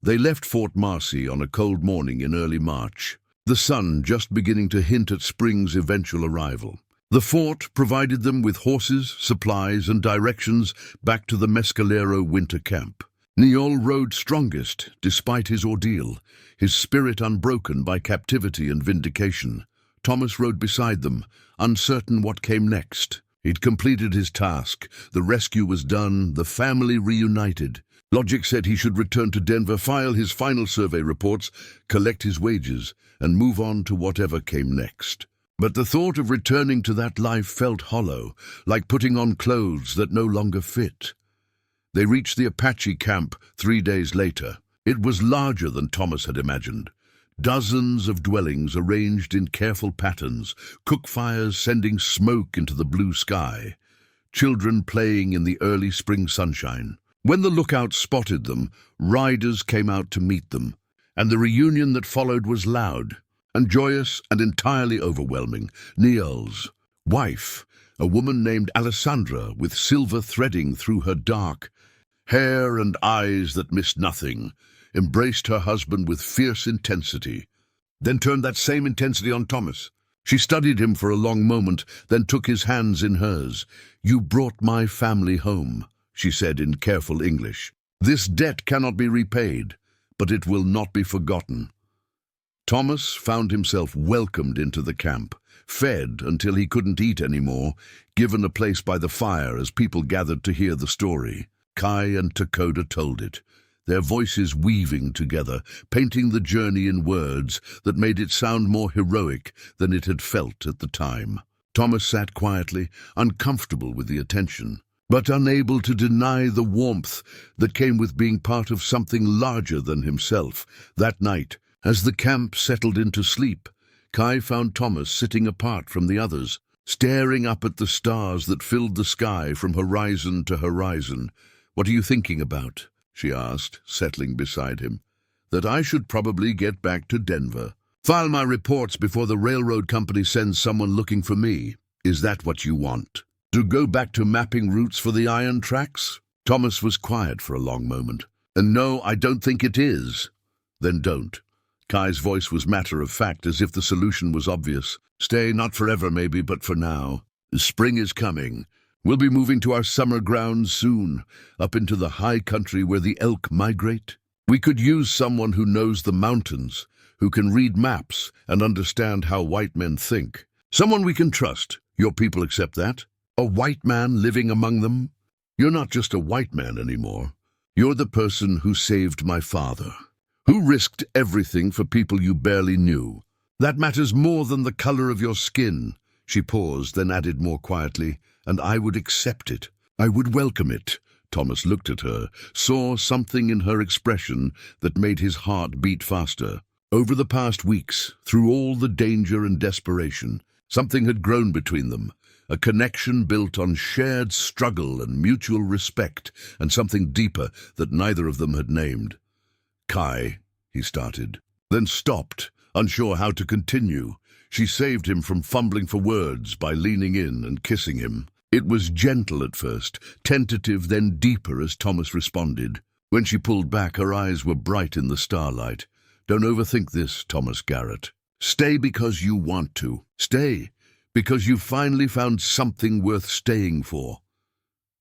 They left Fort Marcy on a cold morning in early March, the sun just beginning to hint at spring's eventual arrival. The fort provided them with horses, supplies, and directions back to the Mescalero winter camp. Niall rode strongest, despite his ordeal, his spirit unbroken by captivity and vindication. Thomas rode beside them, uncertain what came next. He'd completed his task, the rescue was done, the family reunited. Logic said he should return to Denver, file his final survey reports, collect his wages, and move on to whatever came next. But the thought of returning to that life felt hollow, like putting on clothes that no longer fit. They reached the Apache camp 3 days later. It was larger than Thomas had imagined. Dozens of dwellings arranged in careful patterns, cook fires sending smoke into the blue sky, children playing in the early spring sunshine. When the lookouts spotted them, riders came out to meet them, and the reunion that followed was loud and joyous and entirely overwhelming. Niall's wife, a woman named Alessandra with silver threading through her dark hair and eyes that missed nothing, embraced her husband with fierce intensity, then turned that same intensity on Thomas. She studied him for a long moment, then took his hands in hers. "You brought my family home," she said in careful English. "This debt cannot be repaid, but it will not be forgotten." Thomas found himself welcomed into the camp, fed until he couldn't eat anymore, given a place by the fire as people gathered to hear the story. Kai and Dakota told it, their voices weaving together, painting the journey in words that made it sound more heroic than it had felt at the time. Thomas sat quietly, uncomfortable with the attention. but unable to deny the warmth that came with being part of something larger than himself. That night, as the camp settled into sleep, Kai found Thomas sitting apart from the others, staring up at the stars that filled the sky from horizon to horizon. "What are you thinking about?" she asked, settling beside him. "That I should probably get back to Denver. File my reports before the railroad company sends someone looking for me. Is that what you want? To go back to mapping routes for the iron tracks?" Thomas was quiet for a long moment. "And no, I don't think it is." "Then don't." Kai's voice was matter-of-fact, as if the solution was obvious. "Stay, not forever maybe, but for now. Spring is coming. We'll be moving to our summer grounds soon, up into the high country where the elk migrate. We could use someone who knows the mountains, who can read maps and understand how white men think. Someone we can trust. Your people accept that? A white man living among them? You're not just a white man anymore. You're the person who saved my father, who risked everything for people you barely knew. That matters more than the color of your skin." She paused, then added more quietly, "And I would accept it. I would welcome it." Thomas looked at her, saw something in her expression that made his heart beat faster. Over the past weeks, through all the danger and desperation, something had grown between them, a connection built on shared struggle and mutual respect, and something deeper that neither of them had named. "Kai," he started, then stopped, unsure how to continue. She saved him from fumbling for words by leaning in and kissing him. It was gentle at first, tentative, then deeper as Thomas responded. When she pulled back, her eyes were bright in the starlight. "Don't overthink this, Thomas Garrett. Stay because you want to. Stay because you finally found something worth staying for."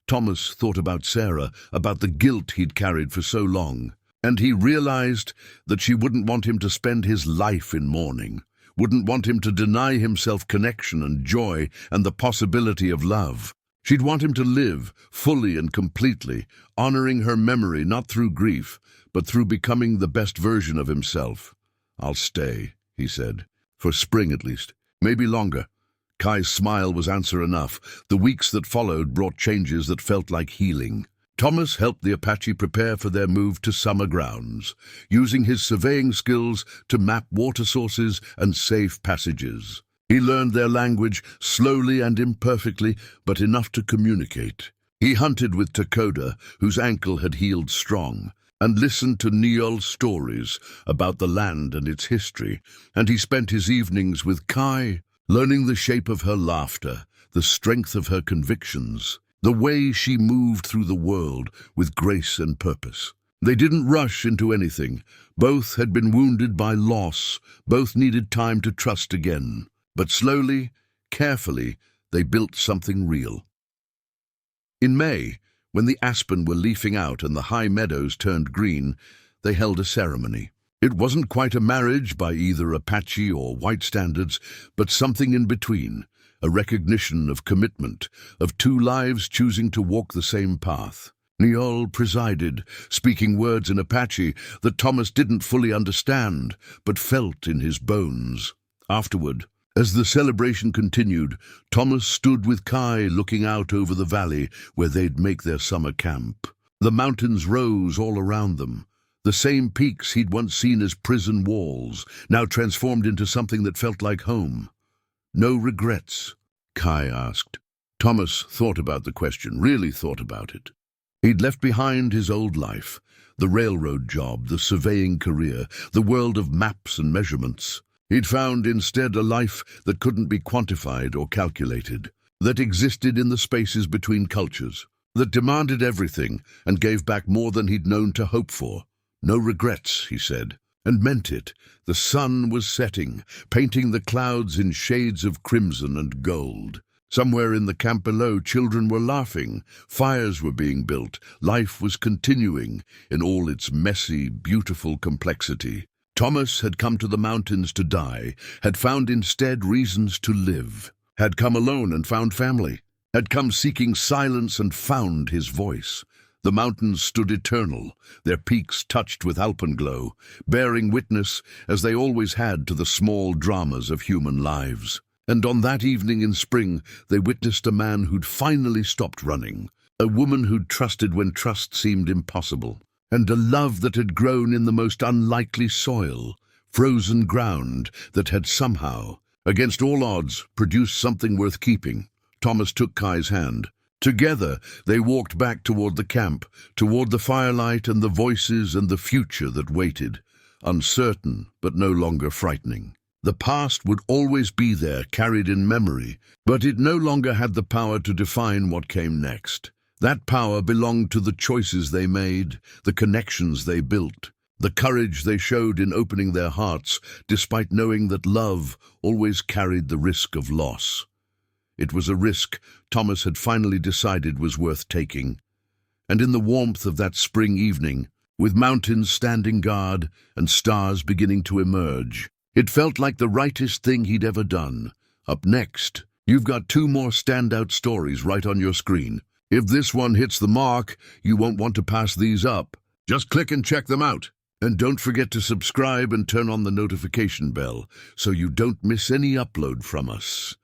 Thomas thought about Sarah, about the guilt he'd carried for so long, and he realized that she wouldn't want him to spend his life in mourning, wouldn't want him to deny himself connection and joy and the possibility of love. She'd want him to live fully and completely, honoring her memory not through grief, but through becoming the best version of himself. "I'll stay," he said, "for spring at least, maybe longer." Kai's smile was answer enough. The weeks that followed brought changes that felt like healing. Thomas helped the Apache prepare for their move to summer grounds, using his surveying skills to map water sources and safe passages. He learned their language slowly and imperfectly, but enough to communicate. He hunted with Takoda, whose ankle had healed strong, and listened to Neol's stories about the land and its history, and he spent his evenings with Kai, learning the shape of her laughter, the strength of her convictions, the way she moved through the world with grace and purpose. They didn't rush into anything. Both had been wounded by loss. Both needed time to trust again. But slowly, carefully, they built something real. In May, when the aspen were leafing out and the high meadows turned green, they held a ceremony. It wasn't quite a marriage by either Apache or white standards, but something in between. A recognition of commitment, of two lives choosing to walk the same path. Neol presided, speaking words in Apache that Thomas didn't fully understand, but felt in his bones. Afterward, as the celebration continued, Thomas stood with Kai looking out over the valley where they'd make their summer camp. The mountains rose all around them. The same peaks he'd once seen as prison walls, now transformed into something that felt like home. "No regrets?" Kai asked. Thomas thought about the question, really thought about it. He'd left behind his old life, the railroad job, the surveying career, the world of maps and measurements. He'd found instead a life that couldn't be quantified or calculated, that existed in the spaces between cultures, that demanded everything and gave back more than he'd known to hope for. "No regrets," he said, and meant it. The sun was setting, painting the clouds in shades of crimson and gold. Somewhere in the camp below, children were laughing, fires were being built, life was continuing in all its messy, beautiful complexity. Thomas had come to the mountains to die, had found instead reasons to live, had come alone and found family, had come seeking silence and found his voice. The mountains stood eternal, their peaks touched with alpenglow, bearing witness, as they always had, to the small dramas of human lives. And on that evening in spring, they witnessed a man who'd finally stopped running, A woman who'd trusted when trust seemed impossible. And a love that had grown in the most unlikely soil, frozen ground that had somehow, against all odds, produced something worth keeping. Thomas took Kai's hand. Together, they walked back toward the camp, toward the firelight and the voices and the future that waited, uncertain but no longer frightening. The past would always be there, carried in memory, but it no longer had the power to define what came next. That power belonged to the choices they made, the connections they built, the courage they showed in opening their hearts, despite knowing that love always carried the risk of loss. It was a risk Thomas had finally decided was worth taking. And in the warmth of that spring evening, with mountains standing guard and stars beginning to emerge, it felt like the rightest thing he'd ever done. Up next, you've got 2 more standout stories right on your screen. If this one hits the mark, you won't want to pass these up. Just click and check them out. And don't forget to subscribe and turn on the notification bell so you don't miss any upload from us.